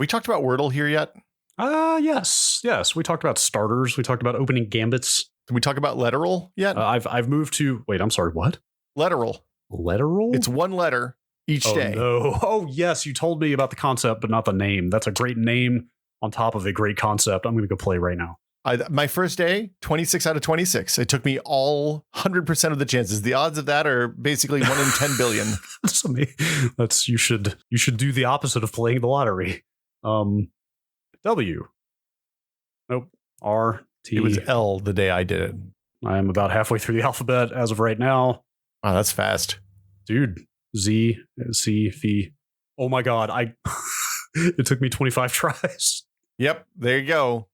We talked about Wordle here yet? Yes. We talked about starters. We talked about opening gambits. Did we talk about letteral yet? I've moved to, wait, I'm sorry, what? Letteral. Letteral? It's one letter each day. No. Oh, yes. You told me about the concept, but not the name. That's a great name on top of a great concept. I'm going to go play right now. My first day, 26 out of 26. It took me all 100% of the chances. The odds of that are basically 1 in 10 billion. You should do the opposite of playing the lottery. W. Nope. R. T. It was L the day I did it. I am about halfway through the alphabet as of right now. Wow, that's fast. Dude. Z. C. V. Oh my God. It took me 25 tries. Yep. There you go.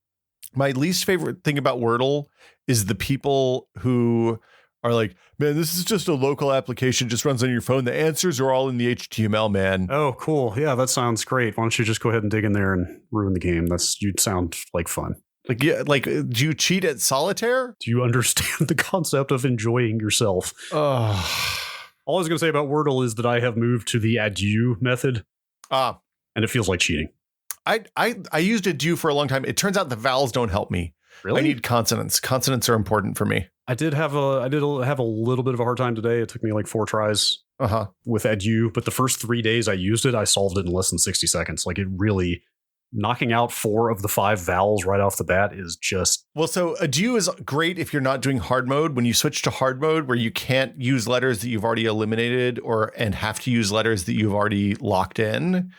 My least favorite thing about Wordle is the people who are like, man, this is just a local application, just runs on your phone. The answers are all in the HTML, man. Oh, cool. Yeah, that sounds great. Why don't you just go ahead and dig in there and ruin the game? You'd sound like fun. Like, yeah, like, do you cheat at solitaire? Do you understand the concept of enjoying yourself? All I was going to say about Wordle is that I have moved to the adieu method. And it feels like cheating. I used adieu for a long time. It turns out the vowels don't help me. Really? I need consonants. Consonants are important for me. I did have a little bit of a hard time today. It took me like 4 tries with adieu, but the first 3 days I used it, I solved it in less than 60 seconds. Like, it really, knocking out 4 of the 5 vowels right off the bat is just... Well, so adieu is great if you're not doing hard mode. When you switch to hard mode, where you can't use letters that you've already eliminated and have to use letters that you've already locked in,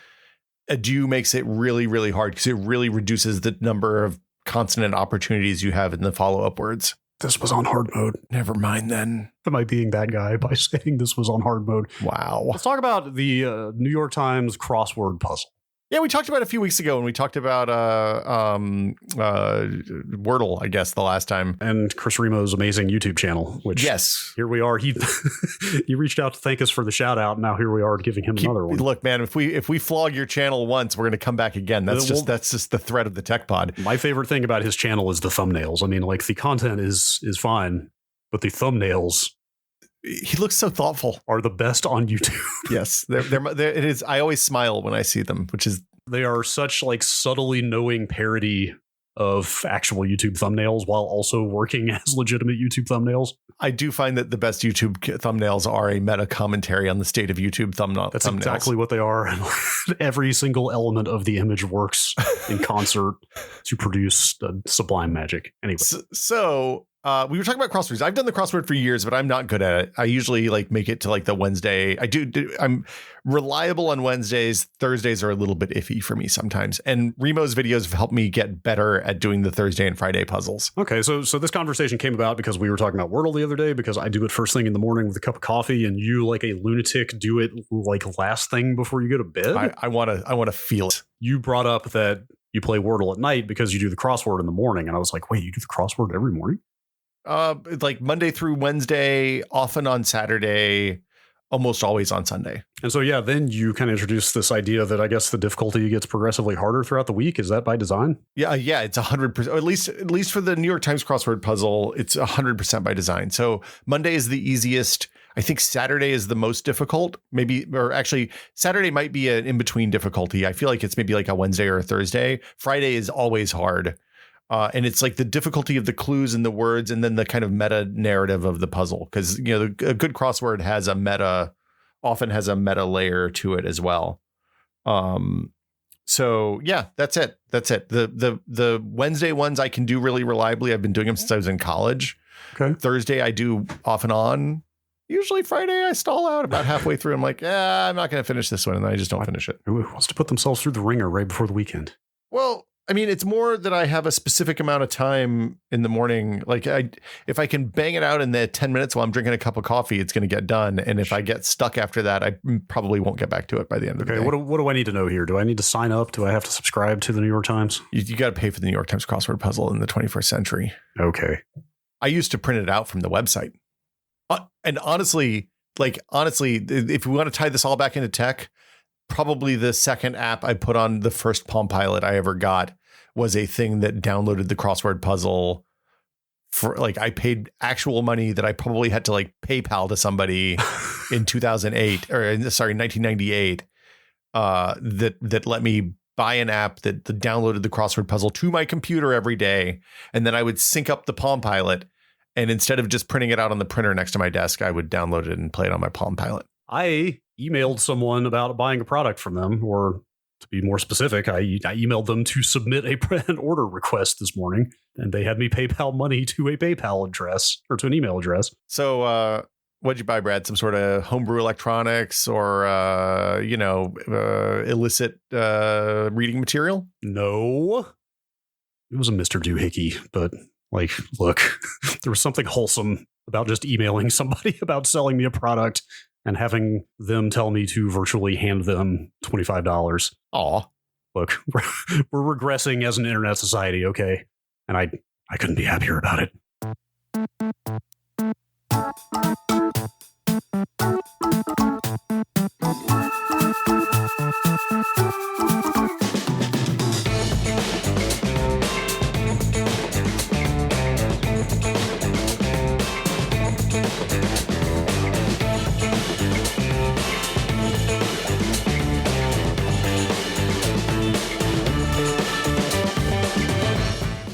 adieu makes it really, really hard because it really reduces the number of consonant opportunities you have in the follow-up words. This was on hard mode. Never mind then. Am I being that guy by saying this was on hard mode? Wow. Let's talk about the New York Times crossword puzzle. Yeah, we talked about it a few weeks ago, and we talked about Wordle, I guess, the last time. And Chris Remo's amazing YouTube channel, which, yes, here we are. He reached out to thank us for the shout out. Now here we are giving him another one. Look, man, if we flog your channel once, we're going to come back again. That's just the thread of the tech pod. My favorite thing about his channel is the thumbnails. I mean, like, the content is fine, but the thumbnails, he looks so thoughtful, are the best on YouTube. Yes, it is. I always smile when I see them, which is, they are such like subtly knowing parody of actual YouTube thumbnails while also working as legitimate YouTube thumbnails. I do find that the best YouTube thumbnails are a meta commentary on the state of YouTube thumbnails. That's exactly what they are. Every single element of the image works in concert to produce sublime magic. Anyway, so we were talking about crosswords. I've done the crossword for years, but I'm not good at it. I usually like make it to like the Wednesday. I'm reliable on Wednesdays. Thursdays are a little bit iffy for me sometimes. And Remo's videos have helped me get better at doing the Thursday and Friday puzzles. Okay, so this conversation came about because we were talking about Wordle the other day, because I do it first thing in the morning with a cup of coffee, and you, like a lunatic, do it like last thing before you go to bed. I want to feel it. You brought up that you play Wordle at night because you do the crossword in the morning, and I was like, wait, you do the crossword every morning? Like Monday through Wednesday, often on Saturday, almost always on Sunday. And so, yeah, then you kind of introduced this idea that I guess the difficulty gets progressively harder throughout the week. Is that by design? Yeah, it's 100%. Or at least for the New York Times crossword puzzle, it's 100% by design. So Monday is the easiest. I think Saturday is the most difficult, maybe, or actually Saturday might be an in-between difficulty. I feel like it's maybe like a Wednesday or a Thursday. Friday is always hard. And it's like the difficulty of the clues and the words, and then the kind of meta narrative of the puzzle. Because, you know, a good crossword often has a meta layer to it as well. So yeah, that's it. The Wednesday ones I can do really reliably. I've been doing them since I was in college. Okay. Thursday I do off and on. Usually Friday I stall out about halfway through. I'm like, I'm not going to finish this one, and then I just don't finish it. Who wants to put themselves through the ringer right before the weekend? Well, I mean, it's more that I have a specific amount of time in the morning. Like, if I can bang it out in the 10 minutes while I'm drinking a cup of coffee, it's going to get done. And if I get stuck after that, I probably won't get back to it by the end of the day. What do I need to know here? Do I need to sign up? Do I have to subscribe to the New York Times? You got to pay for the New York Times crossword puzzle in the 21st century. Okay. I used to print it out from the website. And honestly, if we want to tie this all back into tech, probably the second app I put on the first Palm Pilot I ever got was a thing that downloaded the crossword puzzle for, like, I paid actual money that I probably had to like PayPal to somebody in 1998, that let me buy an app that downloaded the crossword puzzle to my computer every day. And then I would sync up the Palm Pilot. And instead of just printing it out on the printer next to my desk, I would download it and play it on my Palm Pilot. I emailed someone about buying a product from them, or to be more specific, I emailed them to submit an order request this morning, and they had me PayPal money to a PayPal address, or to an email address. So what'd you buy, Brad? Some sort of homebrew electronics or, illicit reading material? No. It was a Mr. Doohickey, but like, look, there was something wholesome about just emailing somebody about selling me a product and having them tell me to virtually hand them $25. Aw. Look, we're regressing as an internet society, okay? And I couldn't be happier about it.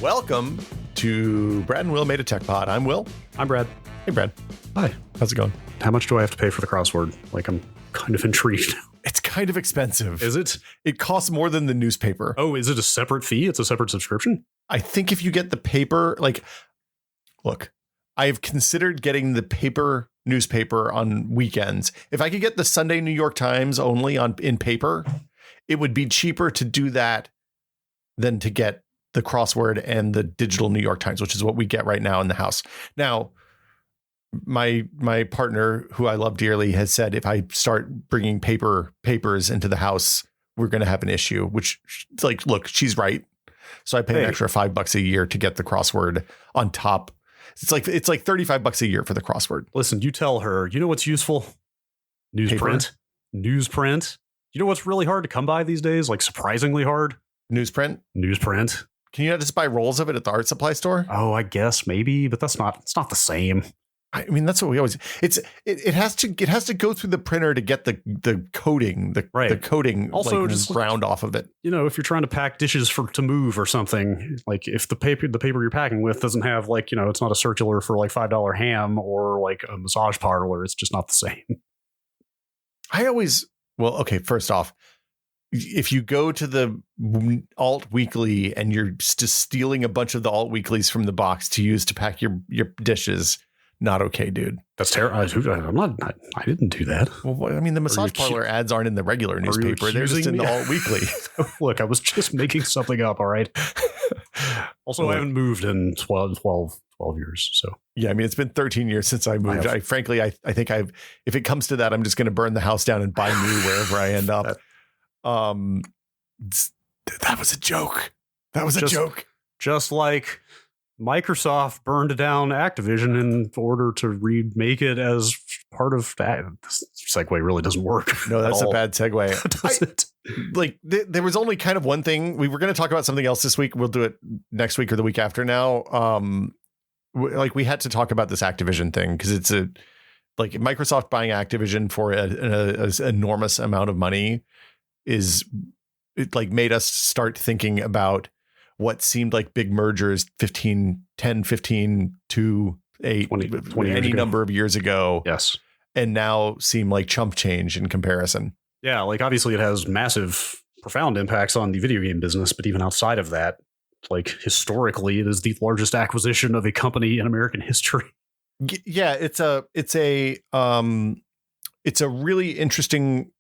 Welcome to Brad and Will Made a Tech Pod. I'm Will. I'm Brad. Hey, Brad. Hi. How's it going? How much do I have to pay for the crossword? Like, I'm kind of intrigued. It's kind of expensive. Is it? It costs more than the newspaper. Oh, is it a separate fee? It's a separate subscription? I think if you get the paper, look, I've considered getting the paper newspaper on weekends. If I could get the Sunday New York Times only in paper, it would be cheaper to do that than to get the crossword and the digital New York Times, which is what we get right now in the house. Now, my partner, who I love dearly, has said if I start bringing papers into the house, we're going to have an issue, which, look, she's right. So I pay an extra $5 a year to get the crossword on top. It's like $35 a year for the crossword. Listen, you tell her, you know what's useful? Newsprint. Newsprint. You know what's really hard to come by these days? Like, surprisingly hard? Newsprint. Can you not just buy rolls of it at the art supply store? Oh, I guess maybe, but it's not the same. I mean, that's what we always. It has to go through the printer to get the coating, the coating also just ground off of it. You know, if you're trying to pack dishes to move or something, like if the paper you're packing with doesn't have it's not a circular for like $5 ham or like a massage parlor, it's just not the same. First off, if you go to the alt weekly and you're just stealing a bunch of the alt weeklies from the box to use to pack your dishes, not okay, dude. That's terrible. I didn't do that. Well, I mean, the massage parlor ads aren't in the regular newspaper. They're just in the alt weekly. Look, I was just making something up. All right. Also, I haven't moved in 12 years. So yeah, I mean, it's been 13 years since I moved. I think if it comes to that, I'm just going to burn the house down and buy new wherever I end up. That was a joke. A joke. Just like Microsoft burned down Activision in order to remake it as part of that. This segue really doesn't work. No, that's a bad segue. There was only kind of one thing. We were going to talk about something else this week. We'll do it next week or the week after now. We had to talk about this Activision thing because it's Microsoft buying Activision for an enormous amount of money made us start thinking about what seemed like big mergers 10, 15 to 8, 20 any number of years ago. Yes. And now seem like chump change in comparison. Yeah. Obviously it has massive, profound impacts on the video game business, but even outside of that, historically, it is the largest acquisition of a company in American history. Yeah. It's a really interesting,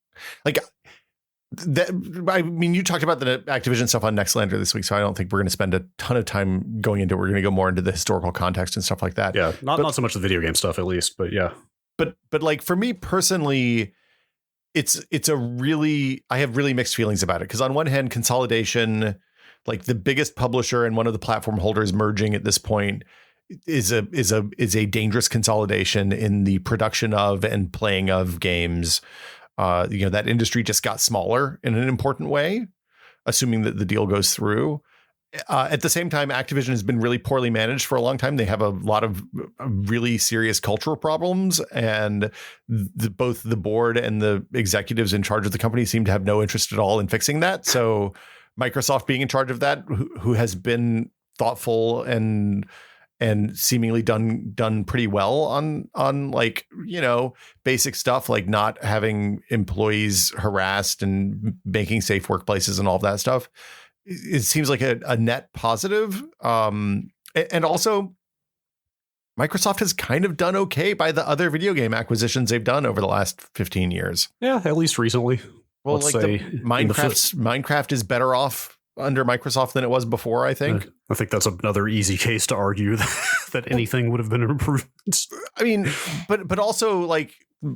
you talked about the Activision stuff on Nextlander this week, so I don't think we're going to spend a ton of time going into it. We're going to go more into the historical context and stuff like that. Yeah, not so much the video game stuff, at least, but yeah. But for me personally, I have really mixed feelings about it because on one hand, consolidation, the biggest publisher and one of the platform holders merging at this point is a dangerous consolidation in the production of and playing of games. That industry just got smaller in an important way, assuming that the deal goes through. At the same time, Activision has been really poorly managed for a long time. They have a lot of really serious cultural problems, and both the board and the executives in charge of the company seem to have no interest at all in fixing that. So Microsoft being in charge of that, who has been thoughtful and seemingly done pretty well on like, basic stuff like not having employees harassed and making safe workplaces and all of that stuff. It seems like a net positive. And also Microsoft has kind of done okay by the other video game acquisitions they've done over the last 15 years. Yeah, at least recently. Well, like Minecraft is better off under Microsoft than it was before, I think. I think that's another easy case to argue that anything would have been an improvement. I mean, but also like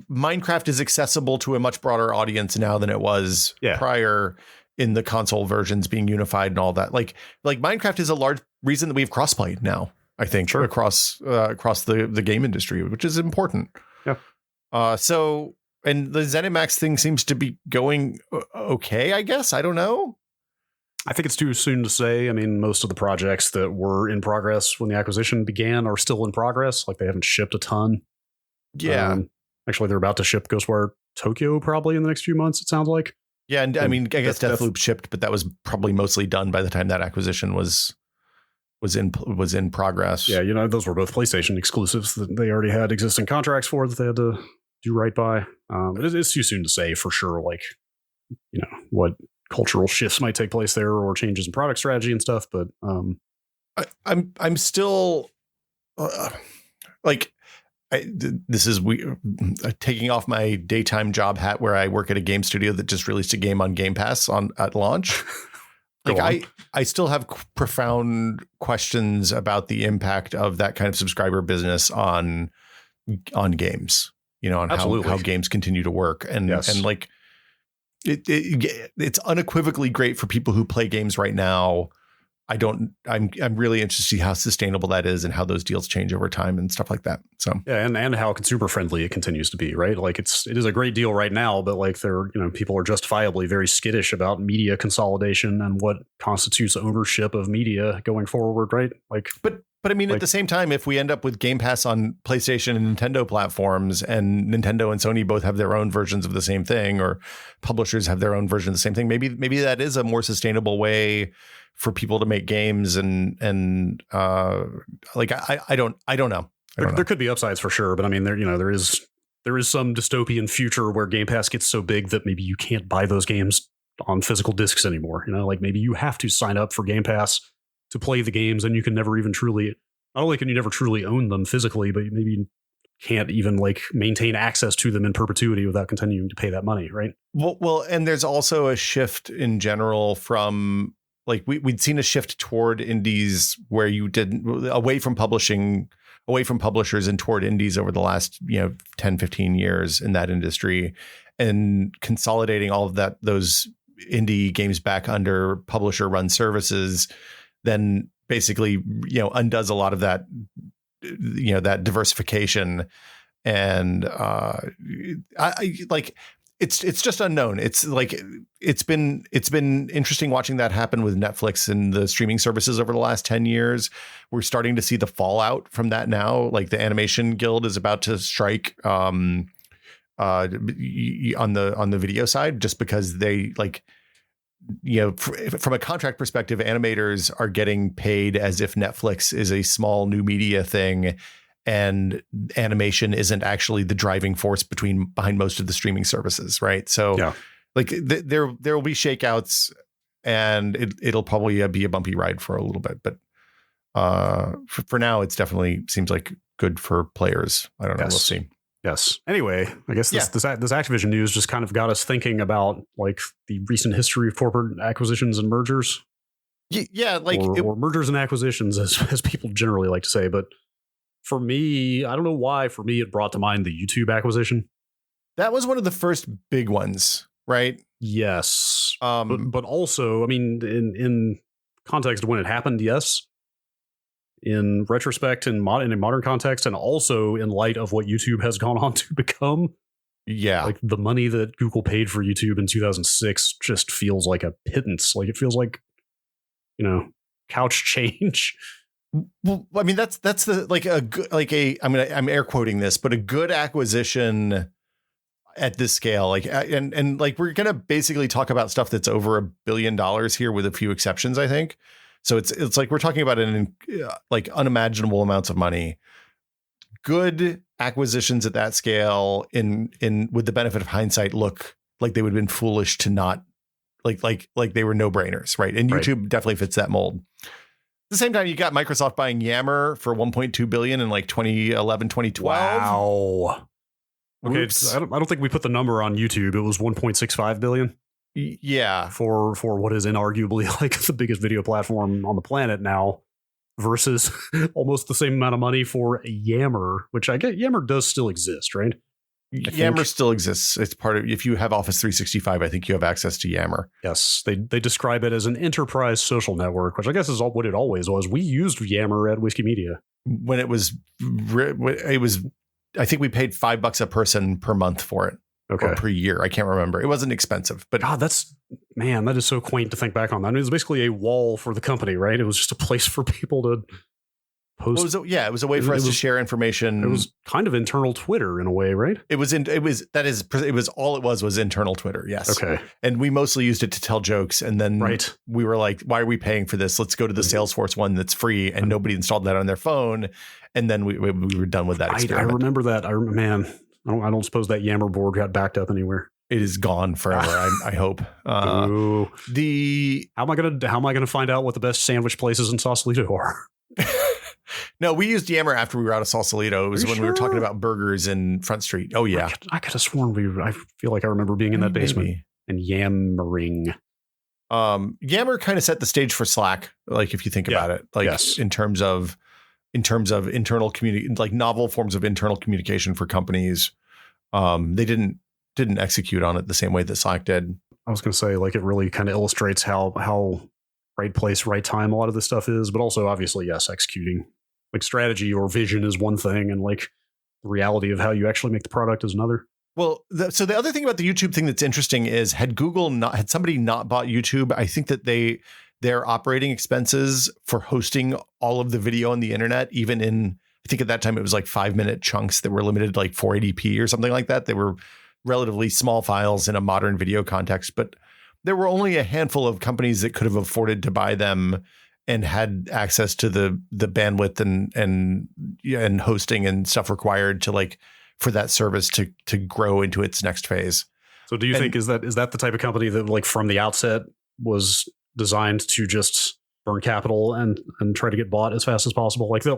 Minecraft is accessible to a much broader audience now than it was prior, in the console versions being unified and all that. Like Minecraft is a large reason that we have crossplay now, I think, across the game industry, which is important. Yeah. So, and the ZeniMax thing seems to be going okay, I guess. I don't know. I think it's too soon to say. I mean, most of the projects that were in progress when the acquisition began are still in progress. Like, they haven't shipped a ton. Yeah. Actually, they're about to ship Ghostwire Tokyo probably in the next few months, it sounds like. Yeah, and I mean, I guess Deathloop shipped, but that was probably mostly done by the time that acquisition was in progress. Yeah, those were both PlayStation exclusives that they already had existing contracts for that they had to do right by. It's too soon to say for sure, like, what cultural shifts might take place there or changes in product strategy and stuff. But I'm still like. This is taking off my daytime job hat where I work at a game studio that just released a game on Game Pass at launch. Like I still have profound questions about the impact of that kind of subscriber business on games, on how games continue to work. And like it's unequivocally great for people who play games right now. I'm really interested to see how sustainable that is and how those deals change over time and stuff like that. So yeah, and how consumer friendly it continues to be, right? Like it is a great deal right now, but like people are justifiably very skittish about media consolidation and what constitutes ownership of media going forward, right? Like, but I mean, at the same time, if we end up with Game Pass on PlayStation and Nintendo platforms, and Nintendo and Sony both have their own versions of the same thing, or publishers have their own version of the same thing, maybe that is a more sustainable way for people to make games. And like I don't know. There could be upsides for sure, but I mean, there is some dystopian future where Game Pass gets so big that maybe you can't buy those games on physical discs anymore. Like maybe you have to sign up for Game Pass to play the games, and you can never even truly, not only can you never truly own them physically, but maybe you can't even like maintain access to them in perpetuity without continuing to pay that money, right? Well, and there's also a shift in general from like we'd seen a shift toward indies where you didn't away from publishers and toward indies over the last 10, 15 years in that industry, and consolidating all of those indie games back under publisher run services then basically undoes a lot of that that diversification. And I like it's just unknown. It's like it's been interesting watching that happen with Netflix and the streaming services over the last 10 years. We're starting to see the fallout from that now. Like the Animation Guild is about to strike on the video side, just because they like from a contract perspective, animators are getting paid as if Netflix is a small new media thing, and animation isn't actually the driving force behind most of the streaming services, right? So, like there will be shakeouts, and it'll probably be a bumpy ride for a little bit, but for now, it's definitely seems like good for players. I don't know. We'll see. Yes. Anyway, I guess this Activision news just kind of got us thinking about like the recent history of corporate acquisitions and mergers. Yeah, like or mergers and acquisitions, as people generally like to say. But for me, I don't know why. For me, it brought to mind the YouTube acquisition. That was one of the first big ones, right? Yes. But also, I mean, in context of when it happened, yes. In retrospect, in a modern context, and also in light of what YouTube has gone on to become. Yeah. Like the money that Google paid for YouTube in 2006 just feels like a pittance. Like it feels like, couch change. Well, I mean, that's the I'm air quoting this, but a good acquisition at this scale, and we're gonna basically talk about stuff that's over $1 billion here with a few exceptions, I think. So it's like we're talking about unimaginable amounts of money. Good acquisitions at that scale, in with the benefit of hindsight, look like they would have been foolish to not like they were no brainers, right? And YouTube definitely fits that mold. At the same time, you got Microsoft buying Yammer for $1.2 billion in 2011, 2012. Wow. Okay, I don't think we put the number on YouTube. It was 1.65 billion. Yeah, for what is inarguably the biggest video platform on the planet now, versus almost the same amount of money for Yammer, which I get. Yammer does still exist, right? Yammer still exists. It's part of, if you have Office 365, I think you have access to Yammer. Yes, they describe it as an enterprise social network, which I guess is what it always was. We used Yammer at Whiskey Media when it was. I think we paid $5 a person per month for it. Okay. Or per year. I can't remember. It wasn't expensive, but God, that is so quaint to think back on that. I mean, it was basically a wall for the company, right? It was just a place for people to post. It was a way for us to share information. It was kind of internal Twitter in a way, right? It was all it was internal Twitter. Yes. Okay. And we mostly used it to tell jokes. And then we were like, why are we paying for this? Let's go to the Salesforce one that's free. And nobody installed that on their phone. And then we were done with that experiment. I remember that. I don't suppose that Yammer board got backed up anywhere. It is gone forever. I hope. How am I gonna find out what the best sandwich places in Sausalito are? No, we used Yammer after we were out of Sausalito. It was when we were talking about burgers in Front Street. Oh yeah, I could have sworn I feel like I remember being in that basement and yammering. Yammer kind of set the stage for Slack. Like if you think about it, in terms of internal novel forms of internal communication for companies. They didn't execute on it the same way that Slack did. I was going to say, it really kind of illustrates how right place, right time a lot of this stuff is, but also obviously, yes, executing strategy or vision is one thing, and the reality of how you actually make the product is another. Well, so the other thing about the YouTube thing that's interesting is had somebody not bought YouTube, I think that their operating expenses for hosting all of the video on the internet, even in, I think at that time it was 5-minute chunks that were limited to 480p or something like that. They were relatively small files in a modern video context, but there were only a handful of companies that could have afforded to buy them and had access to the bandwidth and hosting and stuff required to for that service to grow into its next phase. So do you think is that the type of company that from the outset was designed to just burn capital and try to get bought as fast as possible? To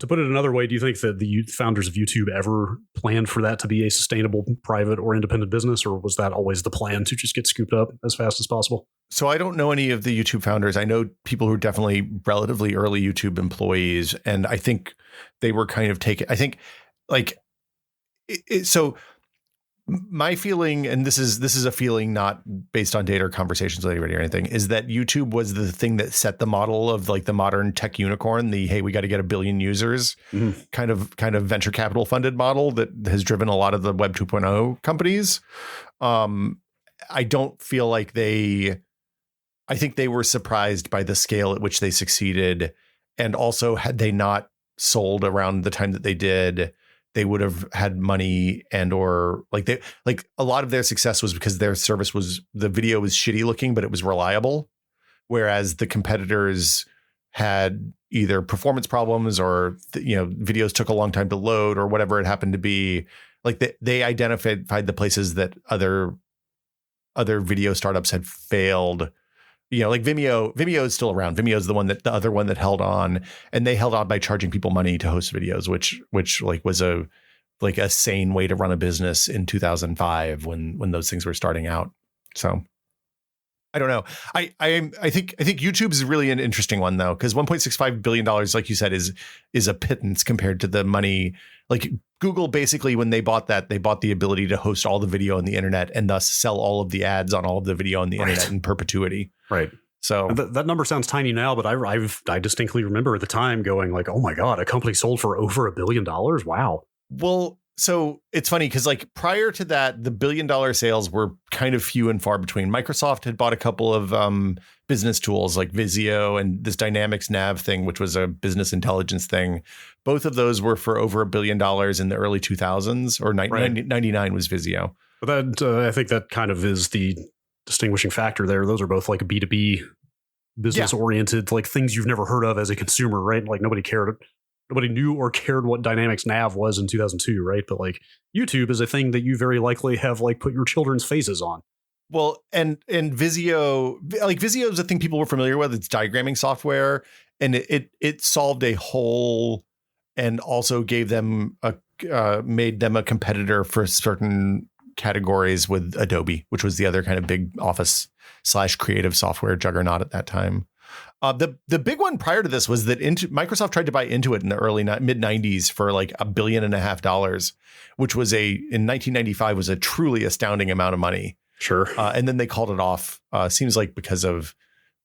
put it another way, do you think that the founders of YouTube ever planned for that to be a sustainable private or independent business, or was that always the plan to just get scooped up as fast as possible? So I don't know any of the YouTube founders. I know people who are definitely relatively early YouTube employees, and I think they were kind of taken. I think so. My feeling, and this is a feeling not based on data or conversations with anybody or anything, is that YouTube was the thing that set the model of the modern tech unicorn, hey, we got to get 1 billion users kind of venture capital funded model that has driven a lot of the Web 2.0 companies. I don't feel like I think they were surprised by the scale at which they succeeded. And also, had they not sold around the time that they did, they would have had money or a lot of their success was because their service the video was shitty looking, but it was reliable. Whereas the competitors had either performance problems or, videos took a long time to load or whatever it happened to be. They identified the places that other video startups had failed. Vimeo is still around. Vimeo is the other one that held on, and they held on by charging people money to host videos, which was a sane way to run a business in 2005 when those things were starting out. So I don't know. I think YouTube is really an interesting one though, because $1.65 billion, like you said, is a pittance compared to the money. Google basically, when they bought that, they bought the ability to host all the video on the internet and thus sell all of the ads on all of the video on the internet in perpetuity. Right. So that number sounds tiny now, but I distinctly remember at the time going oh my God, a company sold for over $1 billion. Wow. Well, So it's funny because like prior to that, the $1 billion sales were kind of few and far between. Microsoft had bought a couple of business tools like Visio and this Dynamics Nav thing, which was a business intelligence thing. Both of those were for over $1 billion in the early 2000s, or 99 was Visio. But that I think that kind of is the distinguishing factor there. Those are both like B2B business oriented, like things you've never heard of as a consumer, right? Like nobody knew or cared what Dynamics Nav was in 2002, right? But like YouTube is a thing that you very likely have like put your children's faces on. Well, and Visio, like Visio is a thing people were familiar with. It's diagramming software, and it solved a hole and also gave them made them a competitor for certain categories with Adobe, which was the other kind of big Office/creative software juggernaut at that time. The big one prior to this was that Microsoft tried to buy Intuit in the early mid 90s for like $1.5 billion, which was in 1995 was a truly astounding amount of money. Sure. And then they called it off. Seems like because of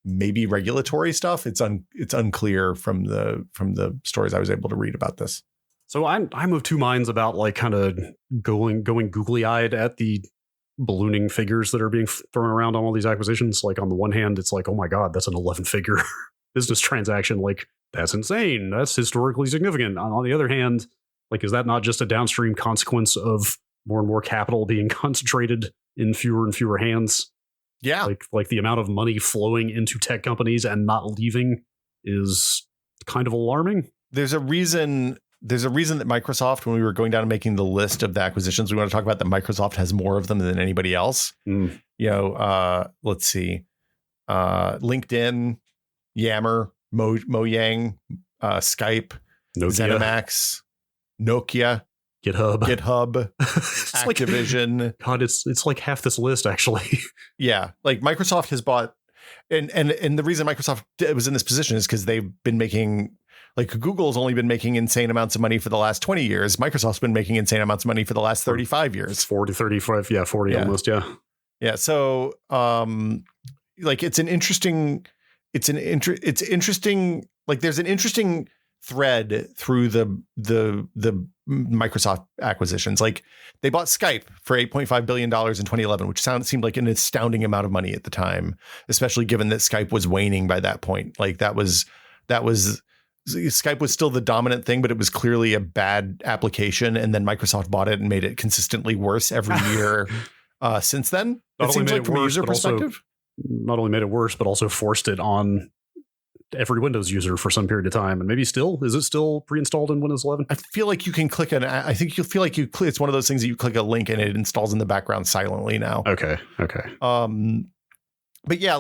maybe regulatory stuff. It's unclear from the stories I was able to read about this. So I'm of two minds about like kind of going googly eyed at the ballooning figures that are being thrown around on all these acquisitions. Like on the one hand, it's like, oh my God, that's an 11-figure business transaction. Like that's insane. That's historically significant. On the other hand, like, is that not just a downstream consequence of more and more capital being concentrated in fewer and fewer hands? Yeah. Like the amount of money flowing into tech companies and not leaving is kind of alarming. There's a reason that Microsoft, when we were going down and making the list of the acquisitions, we want to talk about that Microsoft has more of them than anybody else. You know, let's see. LinkedIn, Yammer, Mojang, Skype, Nokia. ZeniMax, Nokia, GitHub, Activision. Like, God, it's like half this list, actually. Yeah. Like Microsoft has bought, and the reason Microsoft was in this position is because they've been making, like Google's only been making insane amounts of money for the last 20 years. Microsoft's been making insane amounts of money for the last 35 years. 40, 35. Yeah. 40 almost. Yeah. Yeah. So, like it's interesting, like there's an interesting thread through the Microsoft acquisitions. Like they bought Skype for $8.5 billion in 2011, which seemed like an astounding amount of money at the time, especially given that Skype was waning by that point. Like that was Skype was still the dominant thing, but it was clearly a bad application. And then Microsoft bought it and made it consistently worse every year since then. It seems like from a user perspective. Not only made it worse, but also forced it on every Windows user for some period of time. And maybe is it still pre-installed in Windows 11? I feel like you can click I think you'll feel like it's one of those things that you click a link and it installs in the background silently now. Okay. But yeah,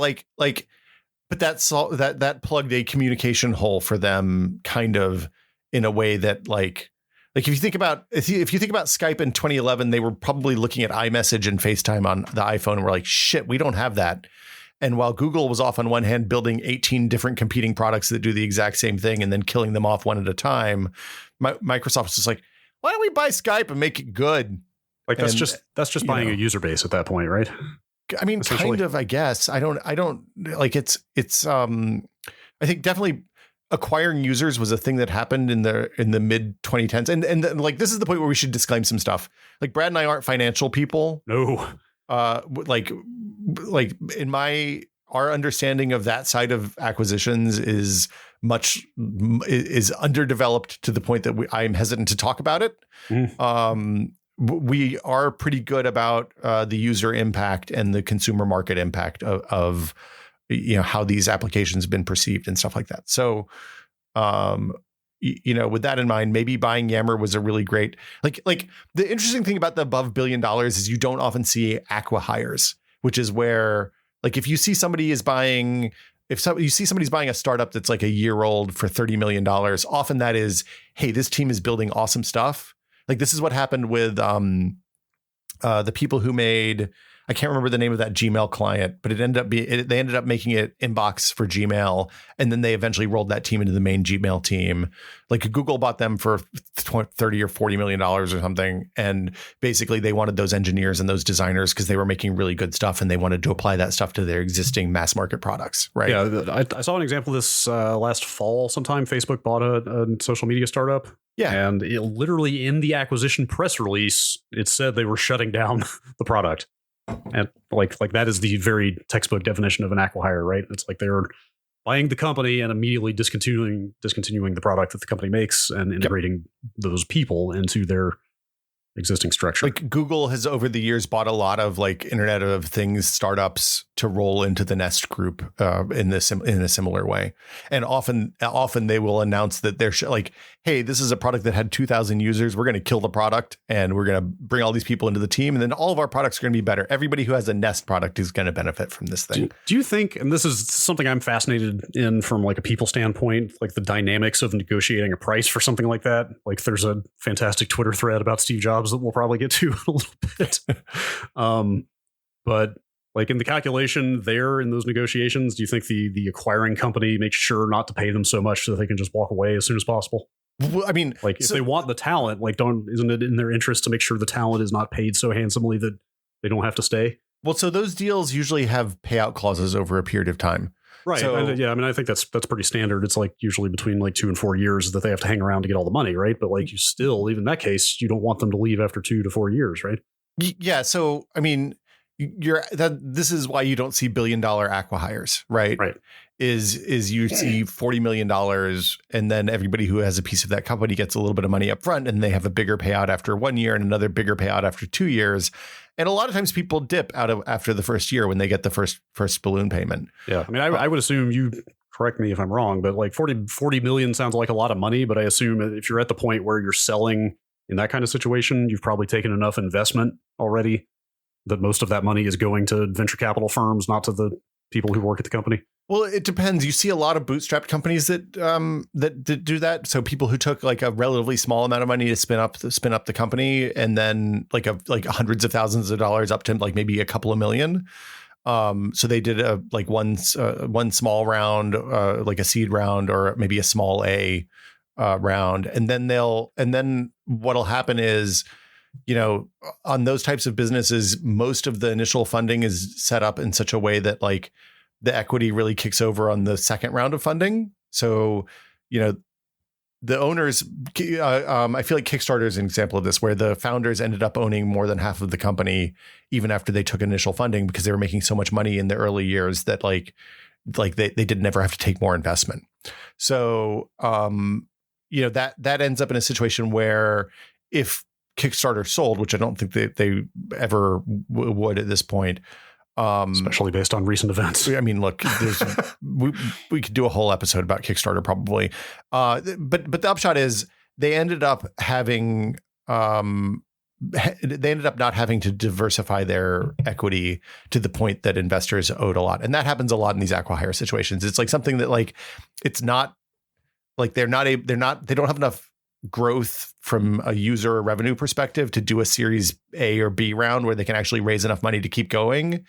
but that plugged a communication hole for them kind of in a way that like if you think about Skype in 2011, they were probably looking at iMessage and FaceTime on the iPhone and were like, shit, we don't have that. And while Google was off on one hand building 18 different competing products that do the exact same thing and then killing them off one at a time, Microsoft was just like, why don't we buy Skype and make it good? Like that's just buying a user base at that point, right? I mean, kind of, I guess. I don't like it's I think definitely acquiring users was a thing that happened in the mid 2010s. And like this is the point where we should disclaim some stuff. Like Brad and I aren't financial people. No. Like our understanding of that side of acquisitions is underdeveloped to the point that I'm hesitant to talk about it. We are pretty good about the user impact and the consumer market impact of how these applications have been perceived and stuff like that. So, with that in mind, maybe buying Yammer was a really great, like the interesting thing about the above $1 billion is you don't often see acqui-hires, which is where, like, if you see somebody's buying a startup that's like a year old for $30 million, often that is, hey, this team is building awesome stuff. Like this is what happened with the people who made, I can't remember the name of that Gmail client, but they ended up making it Inbox for Gmail. And then they eventually rolled that team into the main Gmail team. Like Google bought them for $30 or $40 million or something. And basically they wanted those engineers and those designers because they were making really good stuff and they wanted to apply that stuff to their existing mass market products. Right. Yeah. I saw an example of this last fall sometime. Facebook bought a social media startup Yeah. And literally in the acquisition press release, it said they were shutting down the product. And like that is the very textbook definition of an acqui-hire, right? It's like they're buying the company and immediately discontinuing the product that the company makes and integrating those people into their existing structure. Like Google has over the years bought a lot of like Internet of Things startups to roll into the Nest group in a similar way. And often they will announce that they're like, hey, this is a product that had 2,000 users. We're going to kill the product and we're going to bring all these people into the team. And then all of our products are going to be better. Everybody who has a Nest product is going to benefit from this thing. Do you think, and this is something I'm fascinated in from like a people standpoint, like the dynamics of negotiating a price for something like that? Like there's a fantastic Twitter thread about Steve Jobs that we'll probably get to in a little bit. But like in the calculation there in those negotiations, do you think the acquiring company makes sure not to pay them so much so that they can just walk away as soon as possible? Well, I mean, like if they want the talent, like isn't it in their interest to make sure the talent is not paid so handsomely that they don't have to stay? Well, so those deals usually have payout clauses over a period of time. Right. So, yeah. I mean, I think that's pretty standard. It's like usually between like 2 and 4 years that they have to hang around to get all the money. Right. But like you still, even in that case, you don't want them to leave after 2 to 4 years. Right. Yeah. So, I mean, this is why you don't see $1 billion acqui-hires, right? Right. Is you see $40 million and then everybody who has a piece of that company gets a little bit of money up front and they have a bigger payout after 1 year and another bigger payout after 2 years. And a lot of times people dip after the first year when they get the first balloon payment. Yeah. I mean, I would assume, you correct me if I'm wrong, but like 40 million sounds like a lot of money. But I assume if you're at the point where you're selling in that kind of situation, you've probably taken enough investment already that most of that money is going to venture capital firms, not to the people who work at the company. Well, it depends. You see a lot of bootstrapped companies that do that. So people who took like a relatively small amount of money to spin up the company, and then like hundreds of thousands of dollars up to like maybe a couple of million. So they did one small round, like a seed round, or maybe a small A round, and then what'll happen is, you know, on those types of businesses, most of the initial funding is set up in such a way that like the equity really kicks over on the second round of funding. So, you know, the owners, I feel like Kickstarter is an example of this, where the founders ended up owning more than half of the company, even after they took initial funding, because they were making so much money in the early years that like they did never have to take more investment. So, you know, that ends up in a situation where if Kickstarter sold, which I don't think they ever would at this point, especially based on recent events. I mean, look, we could do a whole episode about Kickstarter probably, but the upshot is they ended up having not having to diversify their equity to the point that investors owed a lot, and that happens a lot in these acqui-hire situations. It's like something that like it's not like they don't have enough growth from a user or revenue perspective to do a series A or B round where they can actually raise enough money to keep going.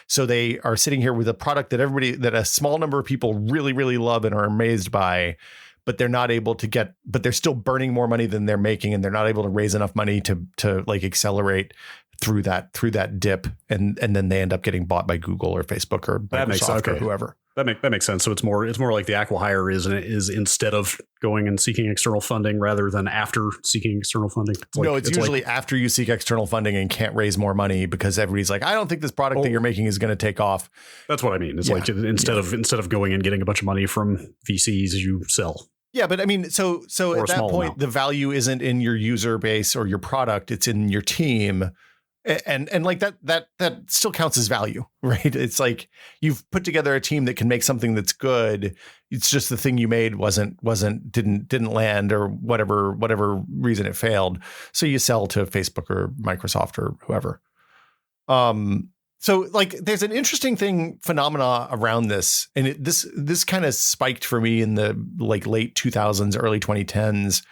So they are sitting here with a product that a small number of people really, really love and are amazed by, but they're not able to but they're still burning more money than they're making, and they're not able to raise enough money to like accelerate through that dip. And then they end up getting bought by Google or Facebook or Microsoft or whoever. That makes sense. So it's more like the acqui-hire is instead of going and seeking external funding rather than after seeking external funding. It's usually after you seek external funding and can't raise more money because everybody's like, I don't think this product that you're making is going to take off. That's what I mean. It's like instead of going and getting a bunch of money from VCs, you sell. Yeah, but I mean, so at that point, the value isn't in your user base or your product; it's in your team. And like that still counts as value, right? It's like you've put together a team that can make something that's good. It's just the thing you made didn't land, or whatever reason it failed. So you sell to Facebook or Microsoft or whoever. So like there's an interesting phenomena around this, and this kind of spiked for me in the like late 2000s, early 2010s,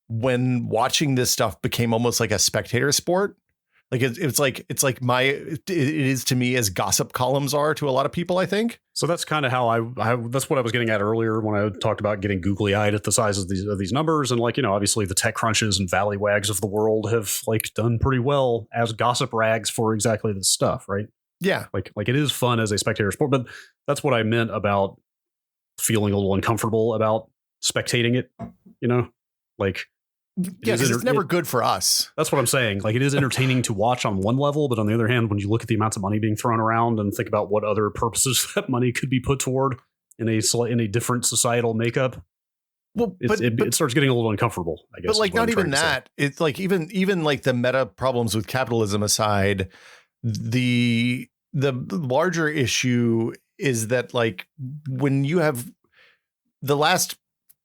when watching this stuff became almost like a spectator sport. Like it is to me as gossip columns are to a lot of people, I think. So that's kind of how that's what I was getting at earlier when I talked about getting googly eyed at the size of these numbers. And like, you know, obviously the tech crunches and Valley Wags of the world have like done pretty well as gossip rags for exactly this stuff. Right. Yeah. Like it is fun as a spectator sport, but that's what I meant about feeling a little uncomfortable about spectating it, you know, like Yeah, because it's never good for us. That's what I'm saying. Like, it is entertaining to watch on one level, but on the other hand, when you look at the amounts of money being thrown around and think about what other purposes that money could be put toward in a different societal makeup, well, it starts getting a little uncomfortable, I guess. But like, not even that. It's like even like the meta problems with capitalism aside, the larger issue is that, like, when you have the last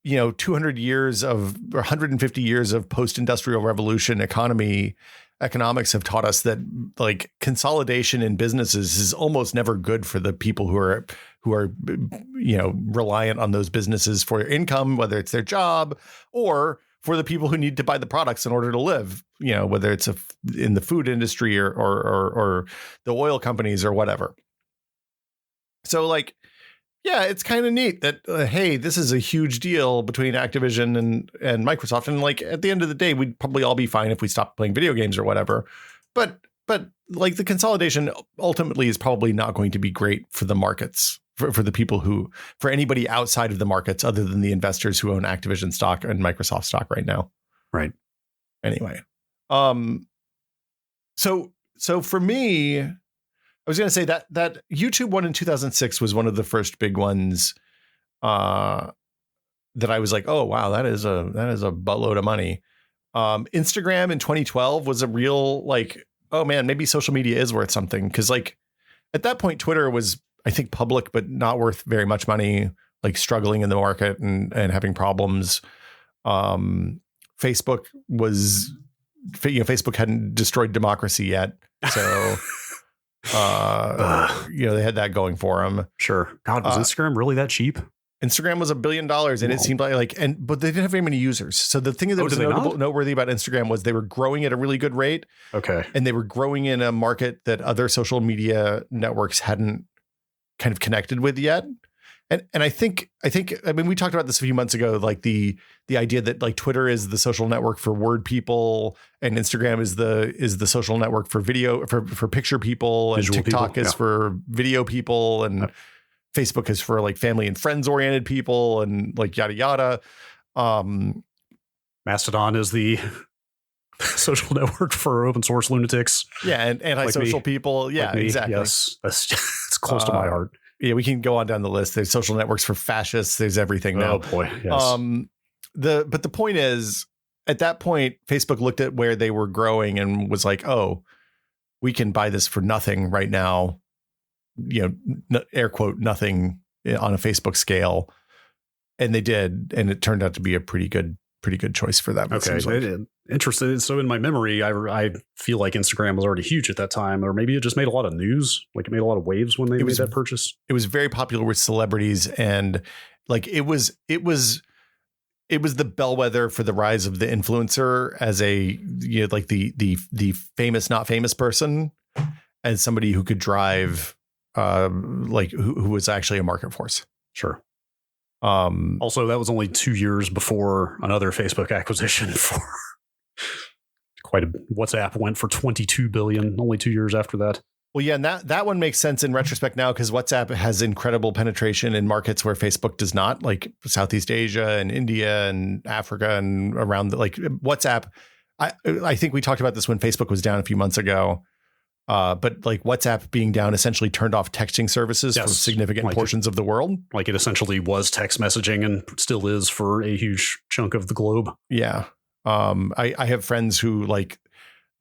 200 years of or 150 years of post-industrial revolution economics have taught us that, like, consolidation in businesses is almost never good for the people who are reliant on those businesses for income, whether it's their job or for the people who need to buy the products in order to live, whether it's in the food industry or the oil companies or whatever. So, like, yeah, it's kind of neat that, hey, this is a huge deal between Activision and Microsoft. And, like, at the end of the day, we'd probably all be fine if we stopped playing video games or whatever. But like, the consolidation ultimately is probably not going to be great for the markets, for the people for anybody outside of the markets other than the investors who own Activision stock and Microsoft stock right now. Right. Anyway. So for me, I was going to say that YouTube one in 2006 was one of the first big ones that I was like, oh, wow, that is a buttload of money. Instagram in 2012 was a real, like, oh, man, maybe social media is worth something. Because, like, at that point, Twitter was, I think, public, but not worth very much money, like struggling in the market and having problems. Facebook hadn't destroyed democracy yet. So... they had that going for them. Sure. God, was Instagram really that cheap? Instagram was $1 billion, and it seemed like but they didn't have very many users. So the thing that was noteworthy about Instagram was they were growing at a really good rate. Okay. And they were growing in a market that other social media networks hadn't kind of connected with yet. And I think, we talked about this a few months ago, like the idea that, like, Twitter is the social network for word people and Instagram is the social network for video, for picture people, and visual TikTok people, is for video people, and Facebook is for, like, family and friends oriented people, and, like, yada, yada. Mastodon is the social network for open source lunatics. Yeah. And antisocial like people. Yeah, like exactly. Yes. It's close to my heart. Yeah, we can go on down the list. There's social networks for fascists. There's everything now. Oh boy, yes. But the point is, at that point, Facebook looked at where they were growing and was like, "Oh, we can buy this for nothing right now." Air quote nothing on a Facebook scale, and they did, and it turned out to be a pretty good choice for them. Okay, interesting. So in my memory, I feel like Instagram was already huge at that time, or maybe it just made a lot of news. Like, it made a lot of waves when they made that purchase. It was very popular with celebrities, and, like, it was the bellwether for the rise of the influencer as a, like, the famous not famous person, as somebody who could drive like who was actually a market force. Sure. Also, that was only 2 years before another Facebook acquisition for quite a WhatsApp went for $22 billion, only 2 years after that. Well, yeah, and that one makes sense in retrospect now, because WhatsApp has incredible penetration in markets where Facebook does not, like Southeast Asia and India and Africa and around WhatsApp. I think we talked about this when Facebook was down a few months ago. But, like, WhatsApp being down essentially turned off texting services for significant portions of the world. Like, it essentially was text messaging and still is for a huge chunk of the globe. Yeah. I have friends who, like,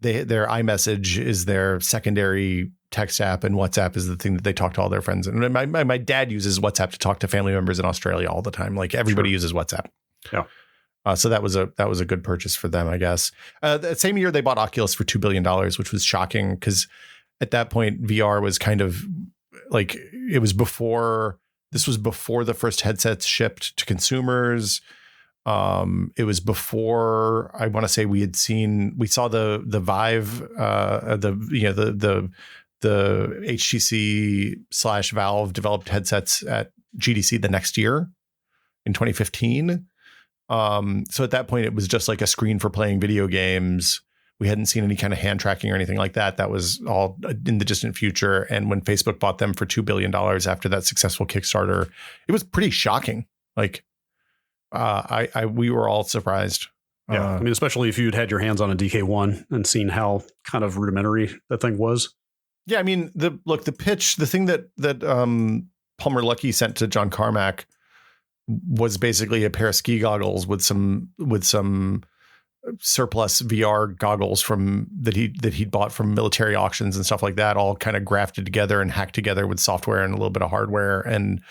their iMessage is their secondary text app, and WhatsApp is the thing that they talk to all their friends. And my dad uses WhatsApp to talk to family members in Australia all the time. Like, everybody uses WhatsApp. Yeah. So that was a good purchase for them, I guess. That same year, they bought Oculus for $2 billion, which was shocking, because at that point, VR was kind of like, this was before the first headsets shipped to consumers. It was before, I want to say, we saw the Vive, the HTC / Valve developed headsets at GDC the next year in 2015. So at that point, it was just like a screen for playing video games. We hadn't seen any kind of hand tracking or anything like that. That was all in the distant future. And when Facebook bought them for $2 billion after that successful Kickstarter, it was pretty shocking. Like, we were all surprised. Yeah, I mean, especially if you'd had your hands on a DK1 and seen how kind of rudimentary that thing was. Yeah, I mean, the pitch, the thing that Palmer Luckey sent to John Carmack was basically a pair of ski goggles with some surplus VR goggles that he'd bought from military auctions and stuff like that, all kind of grafted together and hacked together with software and a little bit of hardware. And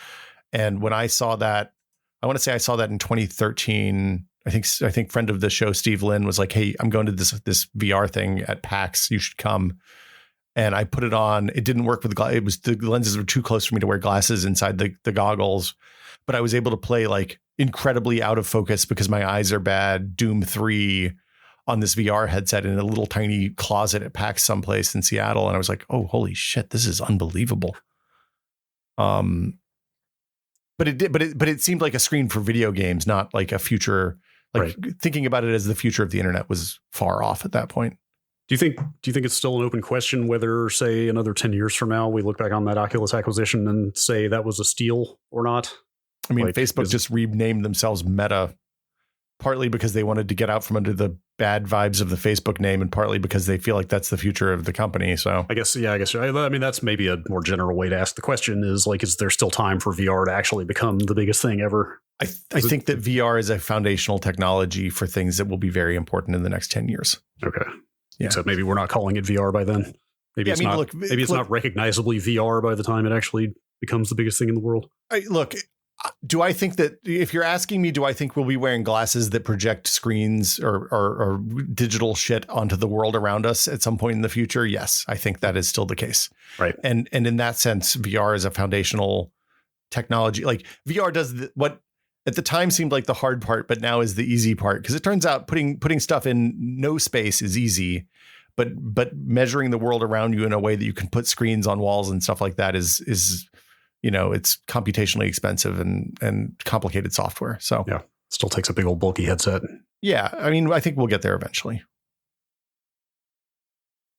when I saw that, I want to say I saw that in 2013. I think friend of the show, Steve Lynn, was like, "Hey, I'm going to this VR thing at PAX. You should come." And I put it on. It didn't work with the lenses were too close for me to wear glasses inside the goggles, but I was able to play like incredibly out of focus because my eyes are bad Doom 3 on this VR headset in a little tiny closet at PAX someplace in Seattle. And I was like, oh, holy shit, this is unbelievable. But it seemed like a screen for video games, not like a future, like thinking about it as the future of the internet was far off at that point. Do you think it's still an open question whether, say, another 10 years from now, we look back on that Oculus acquisition and say that was a steal or not? I mean, like, Facebook just renamed themselves Meta, partly because they wanted to get out from under the bad vibes of the Facebook name, and partly because they feel like that's the future of the company. So I guess. I mean, that's maybe a more general way to ask the question is like, is there still time for VR to actually become the biggest thing ever? I think that VR is a foundational technology for things that will be very important in the next 10 years. Okay. Yeah. Except maybe we're not calling it VR by then. Maybe it's not recognizably VR by the time it actually becomes the biggest thing in the world. Do I think that if you're asking me, do I think we'll be wearing glasses that project screens or digital shit onto the world around us at some point in the future? Yes, I think that is still the case. Right. And in that sense, VR is a foundational technology. Like VR does what at the time seemed like the hard part, but now is the easy part. Because it turns out putting stuff in no space is easy, but measuring the world around you in a way that you can put screens on walls and stuff like that is it's computationally expensive and complicated software. So yeah, still takes a big old bulky headset. Yeah, I mean, I think we'll get there eventually.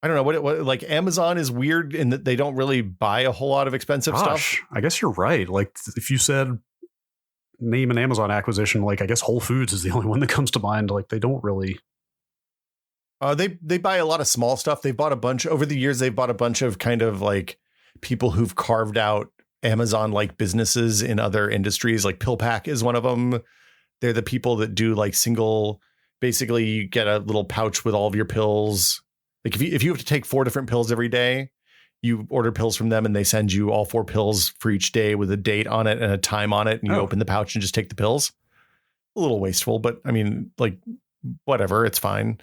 I don't know what like Amazon is weird in that they don't really buy a whole lot of expensive stuff. I guess you're right. Like if you said name an Amazon acquisition, like I guess Whole Foods is the only one that comes to mind. Like they don't really. They buy a lot of small stuff. They bought a bunch over the years. They've bought a bunch of kind of like people who've carved out Amazon like businesses in other industries. Like PillPack is one of them. They're the people that do like basically you get a little pouch with all of your pills. Like if you have to take 4 different pills every day, you order pills from them and they send you all 4 pills for each day with a date on it and a time on it. And you open the pouch and just take the pills. A little wasteful, but I mean, like whatever, it's fine.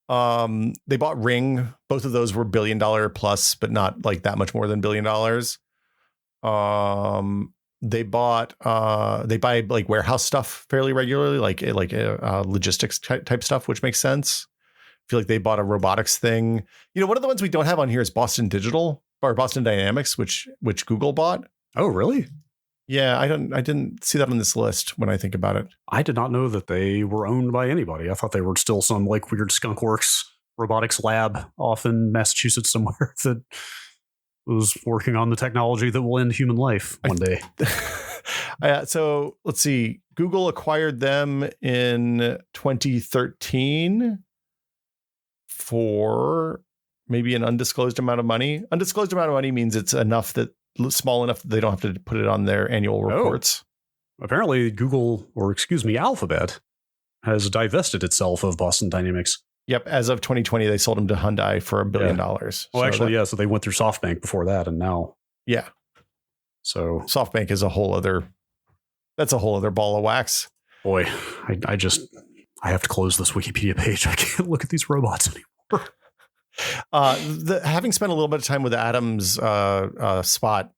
They bought Ring. Both of those were $1 billion plus, but not like that much more than $1 billion. They buy like warehouse stuff fairly regularly, like logistics type stuff, which makes sense. I feel like they bought a robotics thing. One of the ones we don't have on here is Boston Dynamics, which Google bought. Oh, really? Yeah, I didn't see that on this list when I think about it. I did not know that they were owned by anybody. I thought they were still some like weird skunkworks robotics lab off in Massachusetts somewhere that was working on the technology that will end human life one day. So let's see. Google acquired them in 2013 for maybe an undisclosed amount of money. Undisclosed amount of money means it's small enough that they don't have to put it on their annual reports. Apparently Alphabet has divested itself of Boston Dynamics. Yep. As of 2020, they sold them to Hyundai for $1 billion. Well, so they went through SoftBank before that. And now. Yeah. So SoftBank is a whole other ball of wax. Boy, I have to close this Wikipedia page. I can't look at these robots anymore. Having spent a little bit of time with Adam's spot,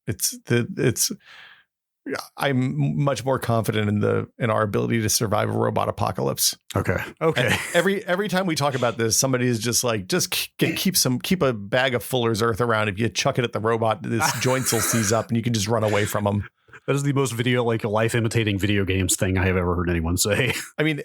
I'm much more confident in our ability to survive a robot apocalypse. Okay. And every time we talk about this, somebody is just like, keep a bag of Fuller's Earth around. If you chuck it at the robot, this joints will seize up and you can just run away from them. That is the most life imitating video games thing I have ever heard anyone say. I mean,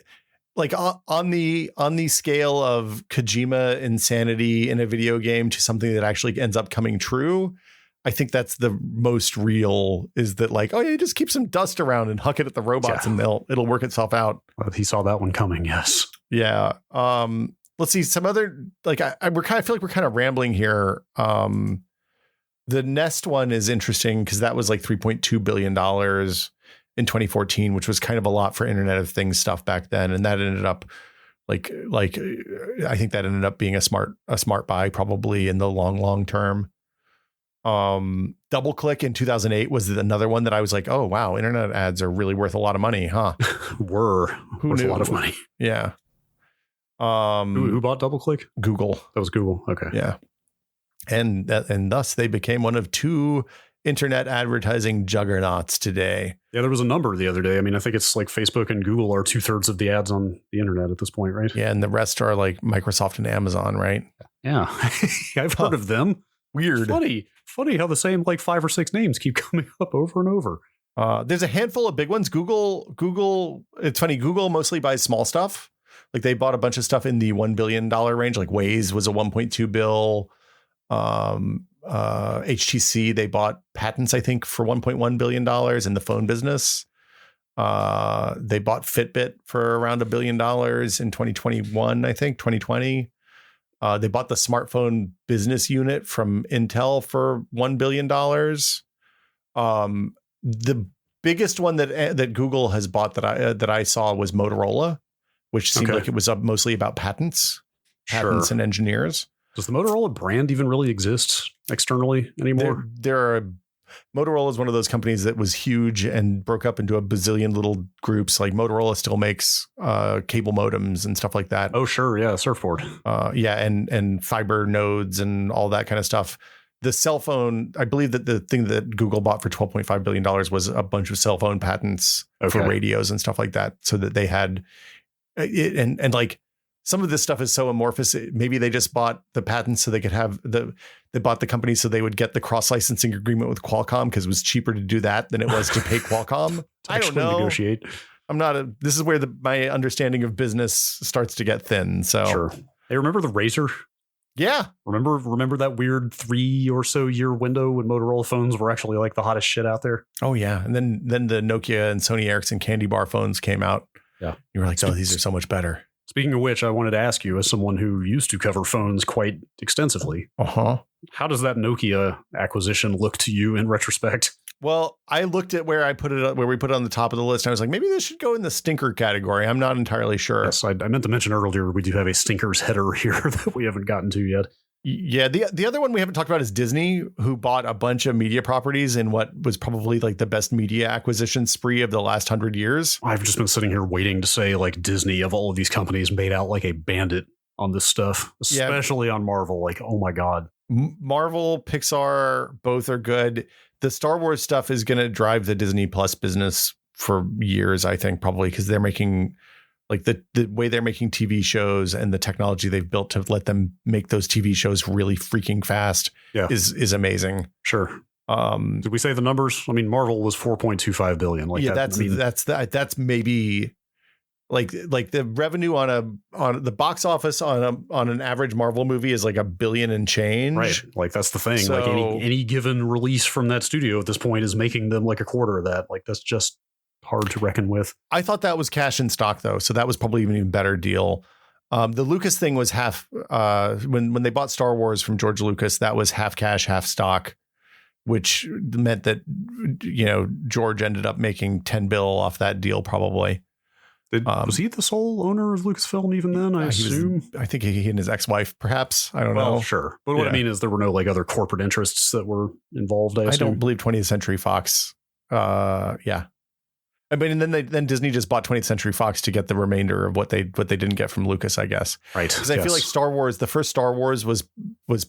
like on the scale of Kojima insanity in a video game to something that actually ends up coming true, I think that's the most real, is that like, oh yeah, just keep some dust around and huck it at the robots and it'll work itself out. Well, he saw that one coming. Yes. Yeah. Let's see some other, like I feel like we're kind of rambling here. The Nest one is interesting because that was like $3.2 billion in 2014, which was kind of a lot for Internet of Things stuff back then. And that ended up like I think that ended up being a smart buy probably in the long term. DoubleClick in 2008 was another one that I was like, oh wow, internet ads are really worth a lot of money, huh? Worth a lot of money. Yeah. Who bought DoubleClick? Google. That was Google. Okay. Yeah. And thus they became one of two internet advertising juggernauts today. Yeah, there was a number the other day. I mean, I think it's like Facebook and Google are 2/3 of the ads on the internet at this point, right? Yeah, and the rest are like Microsoft and Amazon, right? Yeah. I've heard of them. Weird. Funny how the same like 5 or 6 names keep coming up over and over. There's a handful of big ones. Google, it's funny, Google mostly buys small stuff. Like they bought a bunch of stuff in the $1 billion range, like Waze was a 1.2 bill. HTC, they bought patents, I think, for $1.1 billion in the phone business. They bought Fitbit for around $1 billion in 2021, I think, 2020. They bought the smartphone business unit from Intel for $1 billion. The biggest one that Google has bought that I saw was Motorola, which seemed like it was mostly about patents and engineers. Does the Motorola brand even really exist externally anymore? Motorola is one of those companies that was huge and broke up into a bazillion little groups. Like Motorola still makes cable modems and stuff like that. Oh, sure. Yeah. Surfboard. And fiber nodes and all that kind of stuff. The cell phone, I believe that the thing that Google bought for $12.5 billion was a bunch of cell phone patents for radios and stuff like that. So that they had it. And like, some of this stuff is so amorphous. Maybe they just bought the patents so they could have they bought the company so they would get the cross licensing agreement with Qualcomm because it was cheaper to do that than it was to pay Qualcomm. I don't know. Negotiate. This is where my understanding of business starts to get thin. So sure. Hey, remember the Razr? Yeah. Remember that weird 3 or so year window when Motorola phones were actually like the hottest shit out there? Oh yeah. And then the Nokia and Sony Ericsson candy bar phones came out. Yeah. You were like, oh, these are so much better. Speaking of which, I wanted to ask you, as someone who used to cover phones quite extensively, how does that Nokia acquisition look to you in retrospect? Well, I looked at where we put it on the top of the list, and I was like, maybe this should go in the stinker category. I'm not entirely sure. Yes, I meant to mention earlier, we do have a stinkers header here that we haven't gotten to yet. Yeah, the other one we haven't talked about is Disney, who bought a bunch of media properties in what was probably like the best media acquisition spree of the last 100 years. I've just been sitting here waiting to say like Disney of all of these companies made out like a bandit on this stuff, especially on Marvel. Like, oh my God. Marvel, Pixar, both are good. The Star Wars stuff is going to drive the Disney Plus business for years, I think, probably because they're making like the way they're making TV shows and the technology they've built to let them make those TV shows really freaking fast is amazing. Sure. Did we say the numbers? I mean, Marvel was 4.25 billion. Like that's maybe like the revenue on the box office on an average Marvel movie is like $1 billion and change. Right. Like that's the thing. So, like any given release from that studio at this point is making them like a quarter of that. Like that's just hard to reckon with. I thought that was cash in stock though, so that was probably an even better deal. The Lucas thing was half when they bought Star Wars from George Lucas, that was half cash, half stock, which meant that George ended up making $10 billion off that deal probably. Was he the sole owner of Lucasfilm even then? I assume. I think he and his ex-wife, perhaps. I don't know. Sure, but what I mean is there were no like other corporate interests that were involved. I don't believe 20th Century Fox. I mean, and then Disney just bought 20th Century Fox to get the remainder of what they didn't get from Lucas, I guess. Right. Because I feel like Star Wars, the first Star Wars was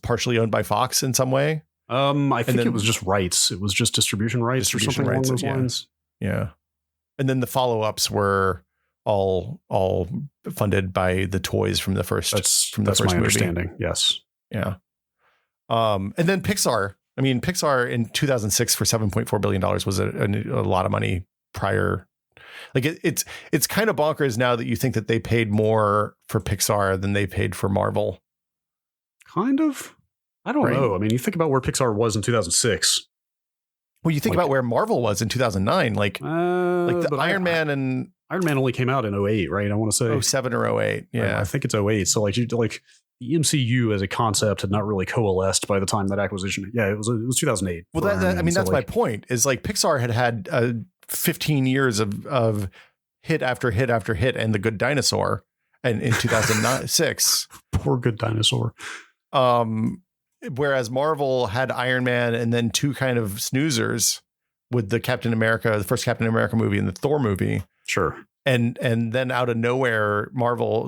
partially owned by Fox in some way. I think it was just rights. It was just distribution rights or something along those lines. Yeah. And then the follow-ups were all funded by the toys from the first that's my movie. Understanding. Yes. Yeah. And then Pixar. I mean, Pixar in 2006 for $7.4 billion was a lot of money prior. Like it's kind of bonkers now that you think that they paid more for Pixar than they paid for Marvel. Kind of. I don't know. I mean, you think about where Pixar was in 2006. Well, you think about where Marvel was in 2009, like the Iron Man and Iron Man only came out in 08, right? I want to say 07 or 08. Yeah. I think it's 08. So like the MCU as a concept had not really coalesced by the time that acquisition. Yeah, it was 2008. Well, that's my point. Is like Pixar had 15 years of hit after hit after hit, and The Good Dinosaur, and in 2006. Poor Good Dinosaur. Whereas Marvel had Iron Man and then two kind of snoozers with the first Captain America movie and the Thor movie. Sure. And then out of nowhere,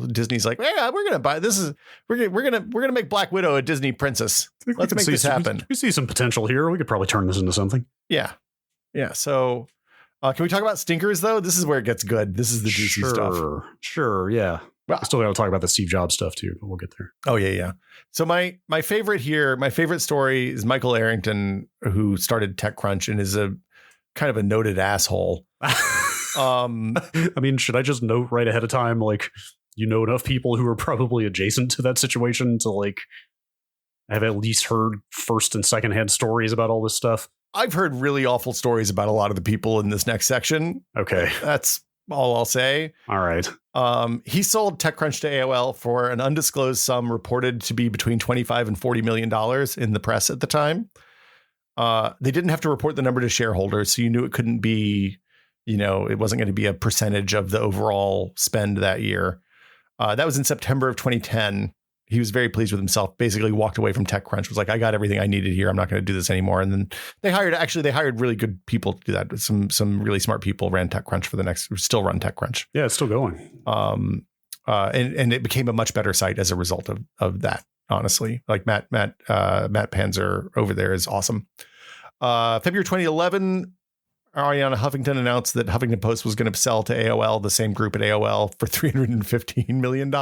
Disney's like, yeah, we're gonna buy this. We're gonna make Black Widow a Disney princess. Let's make this happen. We see some potential here. We could probably turn this into something. Yeah. So, can we talk about stinkers though? This is where it gets good. This is the juicy stuff. Sure. Yeah. Well, I still got to talk about the Steve Jobs stuff too, but we'll get there. Oh yeah. So my favorite story is Michael Arrington, who started TechCrunch and is a kind of a noted asshole. I mean, should I just note right ahead of time, like, you know enough people who are probably adjacent to that situation to like have at least heard first and secondhand stories about all this stuff? I've heard really awful stories about a lot of the people in this next section. Okay. That's all I'll say. All right. He sold TechCrunch to AOL for an undisclosed sum reported to be between $25 and $40 million in the press at the time. They didn't have to report the number to shareholders, so you knew it couldn't be, it wasn't going to be a percentage of the overall spend that year. That was in September of 2010. He was very pleased with himself, basically walked away from TechCrunch, was like, I got everything I needed here. I'm not going to do this anymore. And then they hired really good people to do that. Some really smart people ran TechCrunch still run TechCrunch. Yeah, it's still going. And it became a much better site as a result of that, honestly. Like Matt Panzer over there is awesome. February 2011, Ariana Huffington announced that Huffington Post was going to sell to AOL, the same group at AOL, for $315 million.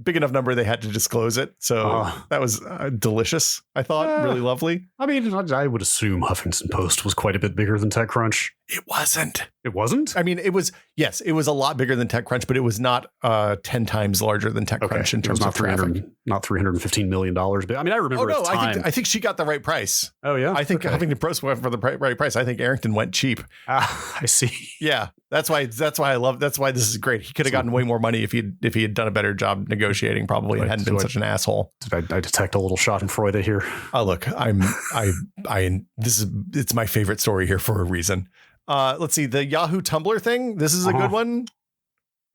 Big enough number they had to disclose it. So that was delicious, I thought. Really lovely. I mean, I would assume Huffington Post was quite a bit bigger than TechCrunch. It wasn't. It wasn't? I mean, it was a lot bigger than TechCrunch, but it was not 10 times larger than TechCrunch in terms of traffic. Not $315 million. But I mean, I remember at the time. I think she got the right price. Oh, yeah? I think Huffington Post went for the right price. I think Arrington went cheap. I see. Yeah. That's why this is great. He could have gotten way more money if he had done a better job negotiating, probably, and hadn't been such an asshole. Did I detect a little Schadenfreude here? Oh, look, it's my favorite story here for a reason. Let's see, the Yahoo Tumblr thing. This is a good one.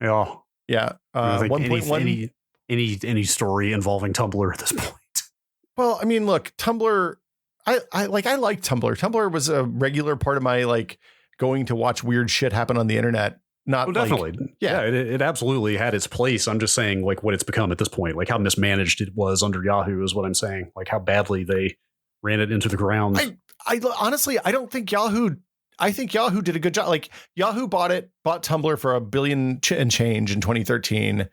Yeah. Yeah. 1.1. Any story involving Tumblr at this point. Well, I mean, look, Tumblr. I like Tumblr. Tumblr was a regular part of my going to watch weird shit happen on the internet. Definitely. It absolutely had its place. I'm just saying what it's become at this point, how mismanaged it was under Yahoo is what I'm saying, how badly they ran it into the ground. I honestly, I don't think I think Yahoo did a good job. Yahoo bought Tumblr for $1 billion and change in 2013.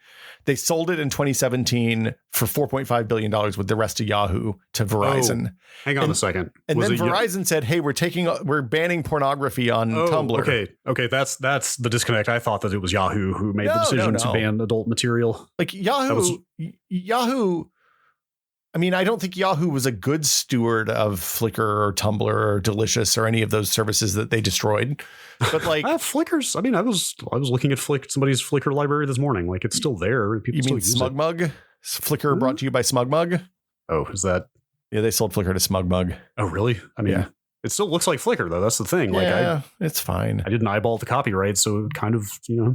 They sold it in 2017 for $4.5 billion with the rest of Yahoo to Verizon. Hang on a second. And then Verizon said, "Hey, we're banning pornography on Tumblr." Okay, that's the disconnect. I thought that it was Yahoo who made the decision to ban adult material. Yahoo. I mean, I don't think Yahoo was a good steward of Flickr or Tumblr or Delicious or any of those services that they destroyed. But Flickr's. I mean, I was looking at somebody's Flickr library this morning. It's still there. People you mean SmugMug? Flickr brought to you by SmugMug. Oh, is that? Yeah, they sold Flickr to SmugMug. Oh, really? I mean, It still looks like Flickr though. That's the thing. It's fine. I didn't eyeball the copyright, so kind of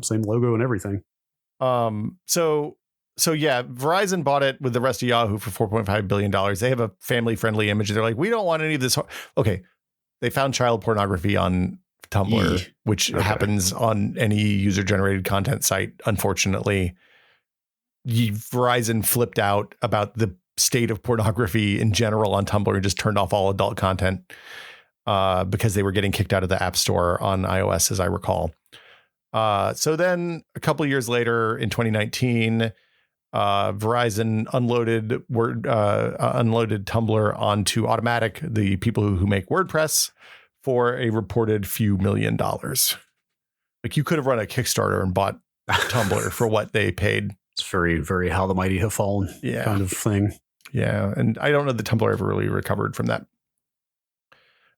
same logo and everything. So yeah, Verizon bought it with the rest of Yahoo for $4.5 billion. They have a family-friendly image. They're like, we don't want any of this. Okay, they found child pornography on Tumblr, which happens on any user-generated content site, unfortunately. Verizon flipped out about the state of pornography in general on Tumblr and just turned off all adult content because they were getting kicked out of the App Store on iOS, as I recall. So then a couple of years later in 2019... Verizon unloaded Tumblr onto Automatic, the people who make WordPress, for a reported few $1 million. You could have run a Kickstarter and bought Tumblr for what they paid. It's very, very how the mighty have fallen kind of thing. Yeah. And I don't know that Tumblr ever really recovered from that.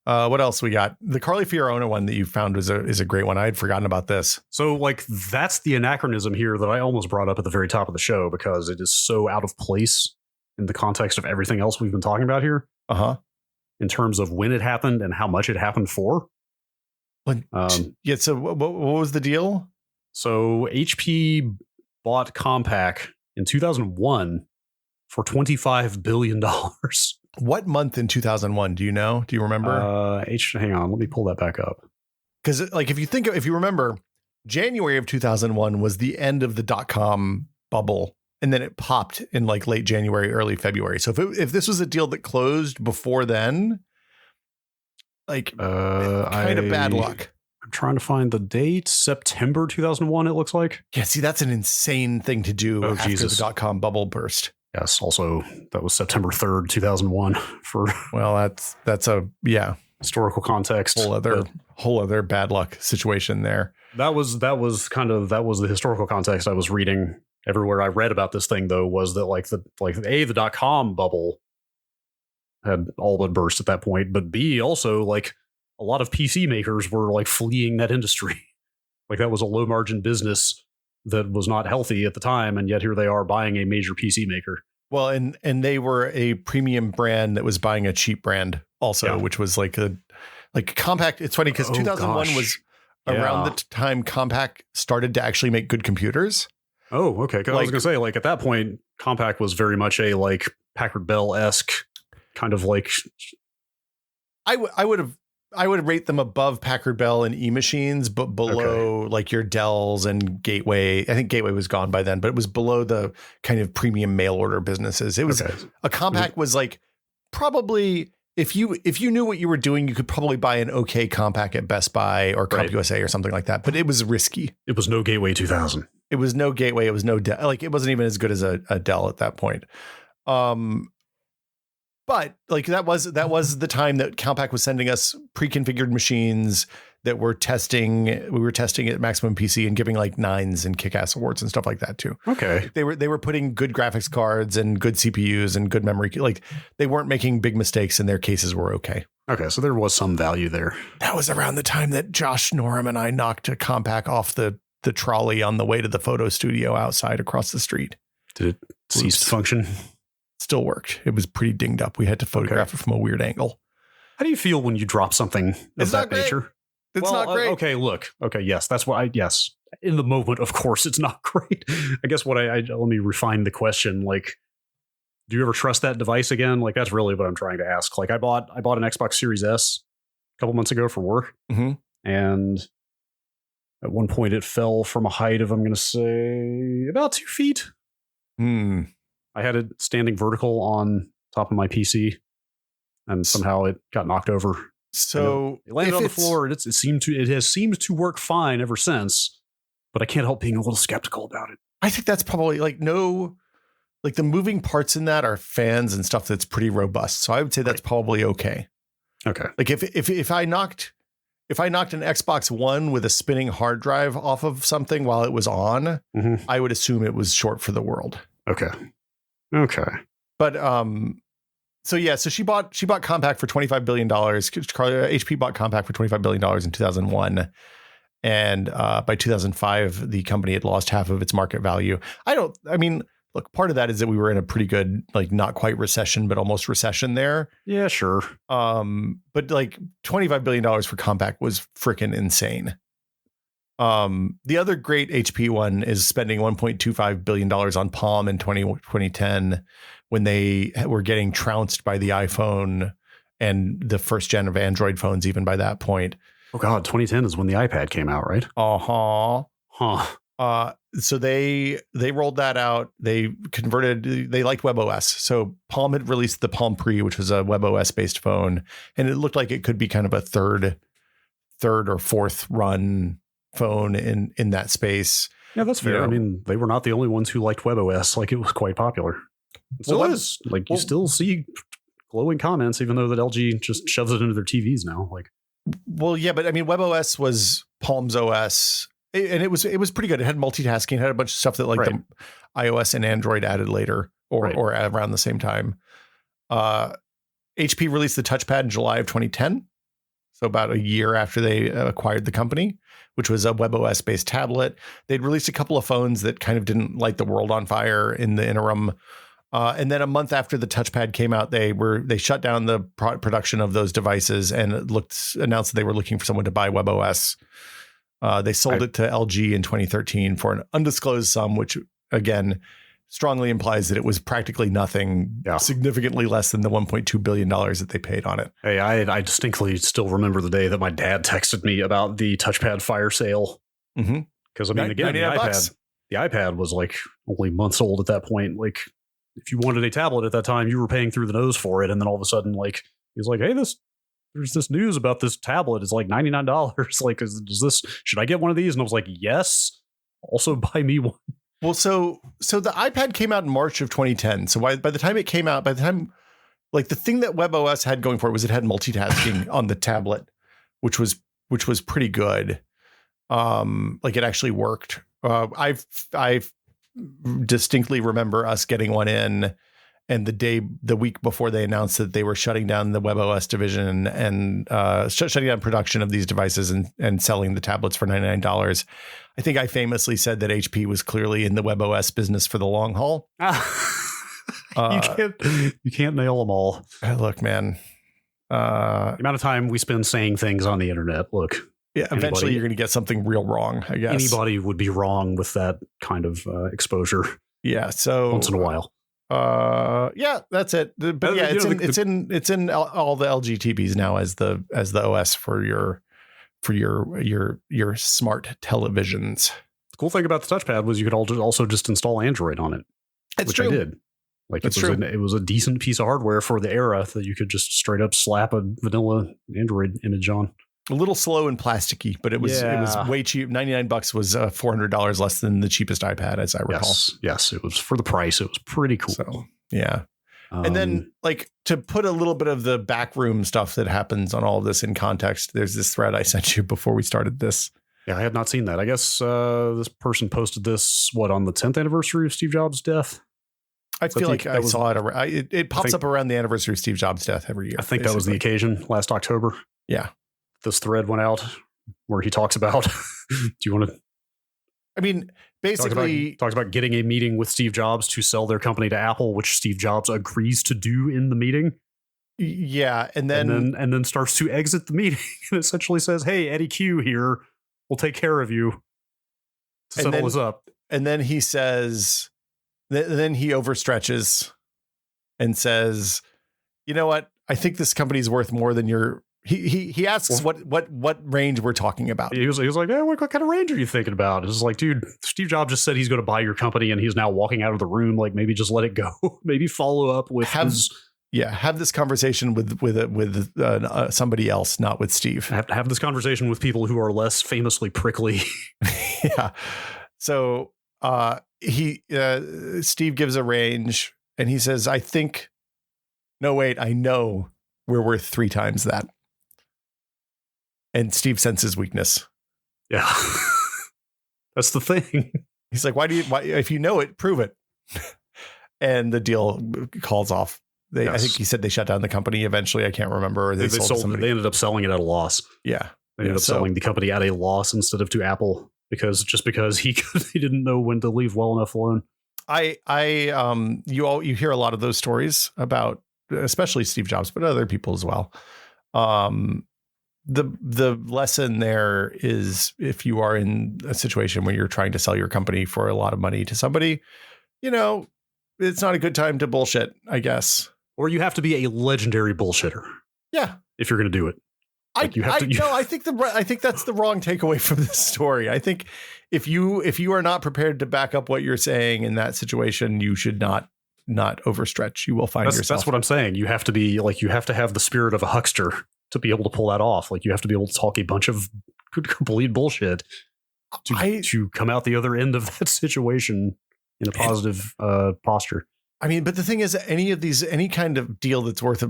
What else we got? The Carly Fiorina one that you found is a great one. I had forgotten about this. So like that's the anachronism here that I almost brought up at the very top of the show because it is so out of place in the context of everything else we've been talking about here. In terms of when it happened and how much it happened for. Yeah. So what was the deal? So HP bought Compaq in 2001 for $25 billion. What month in 2001? Do you know? Do you remember? Hang on. Let me pull that back up. Because like, if you remember, January of 2001 was the end of the .com bubble. And then it popped in like late January, early February. So if this was a deal that closed before then, like kind of bad luck. I'm trying to find the date. September 2001, it looks like. Yeah, see, that's an insane thing to do after the .com bubble burst. Yes, also that was September 3rd, 2001 for that's a historical context. Whole other bad luck situation there. That was the historical context I was reading. Everywhere I read about this thing though was that the .com bubble had all but burst at that point, but B also like a lot of PC makers were like fleeing that industry. Like that was a low margin business that was not healthy at the time, and yet here they are buying a major PC maker. Well, and they were a premium brand that was buying a cheap brand also, which was like Compaq. It's funny because 2001 was around the time Compaq started to actually make good computers. Oh, okay. I was gonna say, like at that point, Compaq was very much a like Packard Bell-esque kind of like. I would rate them above Packard Bell and E-machines, but below like your Dells and Gateway. I think Gateway was gone by then, but it was below the kind of premium mail order businesses. It was a Compaq was like probably if you knew what you were doing, you could probably buy an okay Compaq at Best Buy or CompUSA or something like that. But it was risky. It was no Gateway 2000. It was no Gateway. It was no Dell. Like it wasn't even as good as a Dell at that point. But like that was the time that Compaq was sending us pre-configured machines that were testing. We were testing at Maximum PC and giving like 9s and kick-ass awards and stuff like that too. Okay. They were putting good graphics cards and good CPUs and good memory. Like they weren't making big mistakes and their cases were okay. Okay, so there was some value there. That was around the time that Josh Norum and I knocked a Compaq off the trolley on the way to the photo studio outside across the street. Did it cease to function? Still worked. It was pretty dinged up. We had to photograph it from a weird angle. How do you feel when you drop something of that nature? It's not great. Okay, look. Okay, yes, that's what yes. In the moment, of course, it's not great. I guess let me refine the question. Like, do you ever trust that device again? Like, that's really what I'm trying to ask. Like, I bought an Xbox Series S a couple months ago for work. Mm-hmm. And at one point it fell from a height of, I'm going to say, about 2 feet. I had it standing vertical on top of my PC, and somehow it got knocked over. So it landed on the floor, and it has seemed to work fine ever since. But I can't help being a little skeptical about it. I think that's probably the moving parts in that are fans and stuff that's pretty robust. So I would say that's probably okay. Okay. Like if I knocked an Xbox One with a spinning hard drive off of something while it was on, I would assume it was short for the world. Okay. But so she bought Compaq for $25 billion. HP bought Compaq for $25 billion in 2001. And by 2005, the company had lost half of its market value. Look, part of that is that we were in a pretty good, like not quite recession, but almost recession there. Yeah, sure. But like $25 billion for Compaq was freaking insane. The other great HP one is spending $1.25 billion on Palm in 2010 when they were getting trounced by the iPhone and the first gen of Android phones, even by that point. Oh God, 2010 is when the iPad came out, right? So they rolled that out. They converted. They liked WebOS. So Palm had released the Palm Pre, which was a WebOS based phone, and it looked like it could be kind of a third or fourth run phone in that space. Yeah, that's fair. I mean, they were not the only ones who liked WebOS. Like, it was quite popular. It still is. Like, you still see glowing comments, even though that LG just shoves it into their TVs now. Like, well, yeah, but I mean, WebOS was Palm's OS, and it was pretty good. It had multitasking, it had a bunch of stuff that like the iOS and Android added later or around the same time. HP released the touchpad in July of 2010. So about a year after they acquired the company, which was a WebOS based tablet. They'd released a couple of phones that kind of didn't light the world on fire in the interim. And then a month after the touchpad came out, they shut down the production of those devices and announced that they were looking for someone to buy WebOS. They sold it to LG in 2013 for an undisclosed sum, which again strongly implies that it was practically nothing, significantly less than the $1.2 billion that they paid on it. Hey, I distinctly still remember the day that my dad texted me about the touchpad fire sale. Because I mean, again, the iPad was like only months old at that point. Like, if you wanted a tablet at that time, you were paying through the nose for it. And then all of a sudden, like, he's like, hey, there's this news about this tablet. It's like $99. Like, should I get one of these? And I was like, yes. Also buy me one. Well, so the iPad came out in March of 2010. So by the time it came out, like the thing that WebOS had going for it was it had multitasking on the tablet, which was pretty good. Like it actually worked. I distinctly remember us getting one in, and the week before they announced that they were shutting down the WebOS division and shutting down production of these devices and selling the tablets for $99. I think I famously said that HP was clearly in the WebOS business for the long haul. You can't nail them all. Look, man. The amount of time we spend saying things on the internet. Look. Yeah, eventually you're going to get something real wrong, I guess. Anybody would be wrong with that kind of exposure. Yeah, so once in a while. Yeah, that's it. But yeah, it's in all the LG TVs now as the OS for your smart televisions. The cool thing about the touchpad was you could also just install Android on it. That's which true. I did. Like it was a decent piece of hardware for the era that you could just straight up slap a vanilla Android image on. A little slow and plasticky, but it was way cheap. $99 was $400 less than the cheapest iPad, as I recall. Yes, it was for the price. It was pretty cool. So, yeah. And then, like, to put a little bit of the backroom stuff that happens on all of this in context, there's this thread I sent you before we started this. Yeah, I had not seen that. I guess this person posted this, on the 10th anniversary of Steve Jobs' death? I feel like I saw it. It pops up around the anniversary of Steve Jobs' death every year. I think that was the occasion last October. Yeah. This thread went out where he talks about, do you want to? I mean, basically talks about getting a meeting with Steve Jobs to sell their company to Apple, which Steve Jobs agrees to do in the meeting. Yeah. And then starts to exit the meeting and essentially says, hey, Eddie Q here will take care of you to settle this up. And then he says, then he overstretches and says, you know what? I think this company is worth more than your. He asks what range we're talking about. He was like, yeah, what kind of range are you thinking about? It's like, dude, Steve Jobs just said he's going to buy your company and he's now walking out of the room. Like, maybe just let it go. Maybe follow up with have this conversation with somebody else, not with Steve. Have this conversation with people who are less famously prickly. Yeah. So Steve gives a range and he says, I know we're worth 3 times that. And Steve senses weakness. Yeah. That's the thing. He's like, why if you know it, prove it. And the deal calls off. I think he said they shut down the company eventually. I can't remember. They ended up selling it at a loss. Yeah. They ended up selling the company at a loss instead of to Apple because he didn't know when to leave well enough alone. You hear a lot of those stories about especially Steve Jobs, but other people as well. The lesson there is if you are in a situation where you're trying to sell your company for a lot of money to somebody, it's not a good time to bullshit, I guess. Or you have to be a legendary bullshitter. Yeah. If you're going to do it. I think that's the wrong takeaway from this story. I think if you are not prepared to back up what you're saying in that situation, you should not overstretch. You will find yourself. That's what I'm saying. You have to be like, you have to have the spirit of a huckster to be able to pull that off. Like you have to be able to talk a bunch of complete bullshit to come out the other end of that situation in a positive posture. I mean, but the thing is, any kind of deal that's worth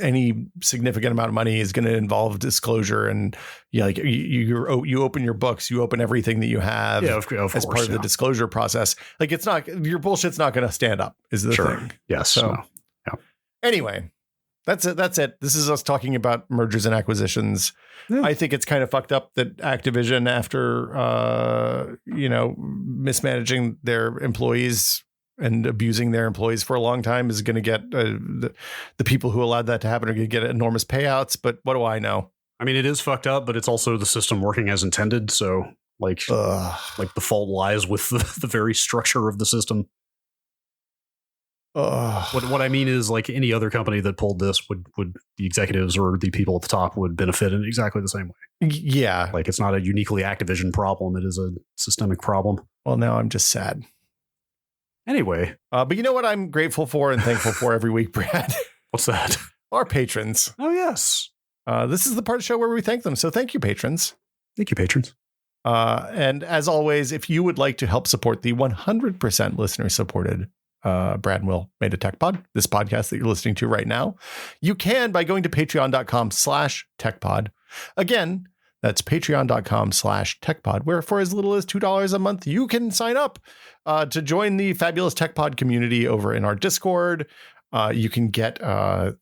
any significant amount of money is going to involve disclosure, and you open your books, you open everything that you have, of as course, part of the disclosure process. Like it's not your bullshit's not going to stand up. Is the thing? Yes. So, yeah. Anyway, That's it. This is us talking about mergers and acquisitions. Yeah. I think it's kind of fucked up that Activision, after mismanaging their employees and abusing their employees for a long time, is going to get the people who allowed that to happen are going to get enormous payouts. But what do I know? I mean, it is fucked up, but it's also the system working as intended. So like the fault lies with the very structure of the system. What I mean is, like any other company that pulled this, would the executives or the people at the top would benefit in exactly the same way. Yeah. Like it's not a uniquely Activision problem. It is a systemic problem. Well, now I'm just sad. Anyway. But you know what I'm grateful for and thankful for every week, Brad? What's that? Our patrons. Oh, yes. This is the part of the show where we thank them. So thank you, patrons. Thank you, patrons. And as always, if you would like to help support the 100% listener-supported Brad and Will Made a Tech Pod, this podcast that you're listening to right now, you can by going to patreon.com/techpod. Again, that's patreon.com/techpod, where for as little as $2 a month, you can sign up to join the fabulous Tech Pod community over in our Discord. You can get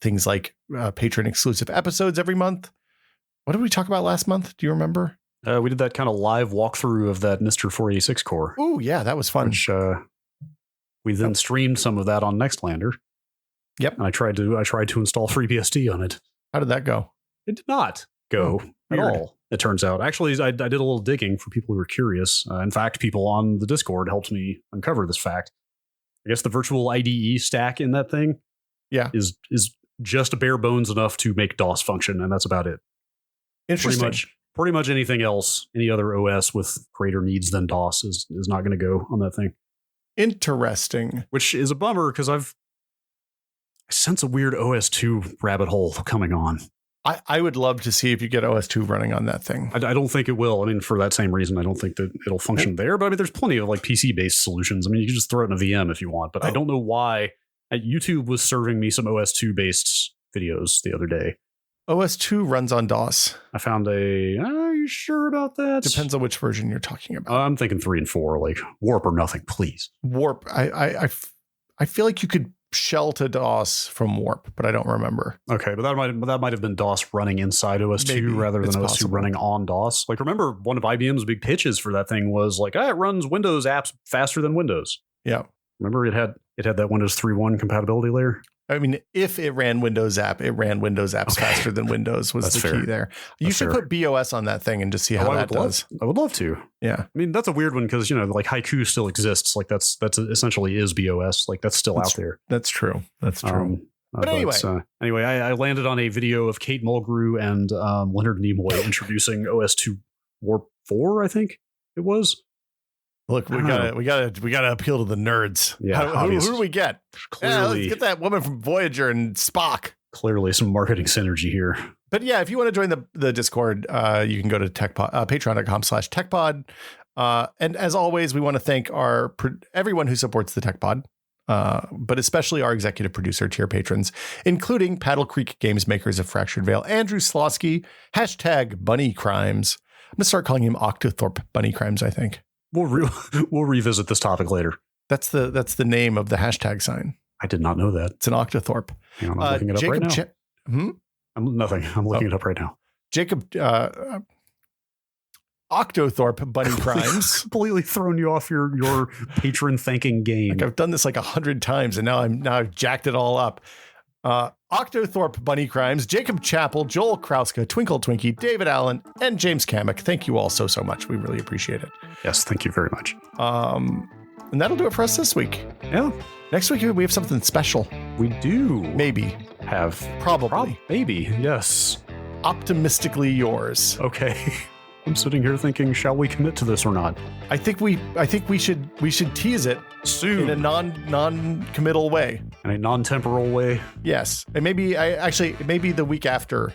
things like patron exclusive episodes every month. What did we talk about last month? Do you remember? We did that kind of live walkthrough of that Mr. 486 core. Oh, yeah, that was fun. Which we then streamed some of that on Nextlander. Yep. And I tried to install FreeBSD on it. How did that go? It did not go at all, it turns out. Actually, I did a little digging for people who were curious. In fact, people on the Discord helped me uncover this fact. I guess the virtual IDE stack in that thing is just bare bones enough to make DOS function, and that's about it. Interesting. Pretty much anything else, any other OS with greater needs than DOS is not going to go on that thing. Interesting. Which is a bummer because I sense a weird OS2 rabbit hole coming on. I would love to see if you get OS2 running on that thing. I don't think it will. I mean, for that same reason, I don't think that it'll function there. But I mean, there's plenty of like PC-based solutions. I mean, you can just throw it in a VM if you want. But I don't know why. YouTube was serving me some OS2-based videos the other day. OS2 runs on DOS. I found are you sure about that? Depends on which version you're talking about. I'm thinking 3 and 4, like Warp or nothing, please. Warp. I feel like you could shell to DOS from Warp, but I don't remember. Okay, but that might have been DOS running inside OS2 rather than OS2 running on DOS. Like, remember, one of IBM's big pitches for that thing was like, it runs Windows apps faster than Windows. Yeah. Remember, it had that Windows 3.1 compatibility layer. I mean, if it ran Windows app, it ran Windows apps faster than Windows was the key there. You should put BOS on that thing and just see how that does. I would love to. Yeah. I mean, that's a weird one because, like Haiku still exists. Like that's essentially is BOS. Like that's still out there. That's true. That's true. But anyway, I landed on a video of Kate Mulgrew and Leonard Nimoy introducing OS2 Warp 4, I think it was. Look, we gotta appeal to the nerds. Yeah, who do we get? Clearly, let's get that woman from Voyager and Spock. Clearly, some marketing synergy here. But yeah, if you want to join the Discord, you can go to patreon.com/techpod. And as always, we want to thank everyone who supports the Tech Pod, but especially our executive producer tier patrons, including Paddle Creek Games makers of Fractured Veil, Andrew Slosky, #Bunny Crimes. I'm gonna start calling him Octothorpe Bunny Crimes, I think. We'll revisit this topic later. That's the name of the hashtag sign. I did not know that. It's an Octothorpe. Hang on, I'm looking it up right now. I'm looking it up right now. Jacob Octothorpe Bunny Crimes. Completely thrown you off your patron thanking game. Like I've done this like 100 times and now I've jacked it all up. Octothorpe Bunny Crimes, Jacob Chappell, Joel Krauska, Twinkle Twinkie, David Allen, and James Kamek. Thank you all so much. We really appreciate it. Yes, thank you very much. And that'll do it for us this week. Yeah. Next week we have something special. We do. Maybe. Have. Probably. Maybe. Yes. Optimistically yours. Okay. I'm sitting here thinking, shall we commit to this or not? I think we should tease it soon in a non-committal way. In a non-temporal way. Yes. And maybe the week after.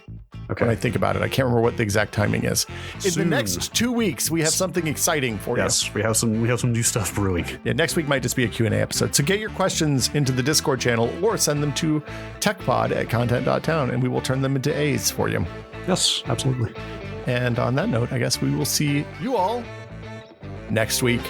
Okay. When I think about it, I can't remember what the exact timing is. In the next 2 weeks, we have something exciting for you. Yes, we have some new stuff brewing. Yeah, next week might just be a Q&A episode. So get your questions into the Discord channel or send them to techpod@content.town and we will turn them into A's for you. Yes, absolutely. And on that note, I guess we will see you all next week.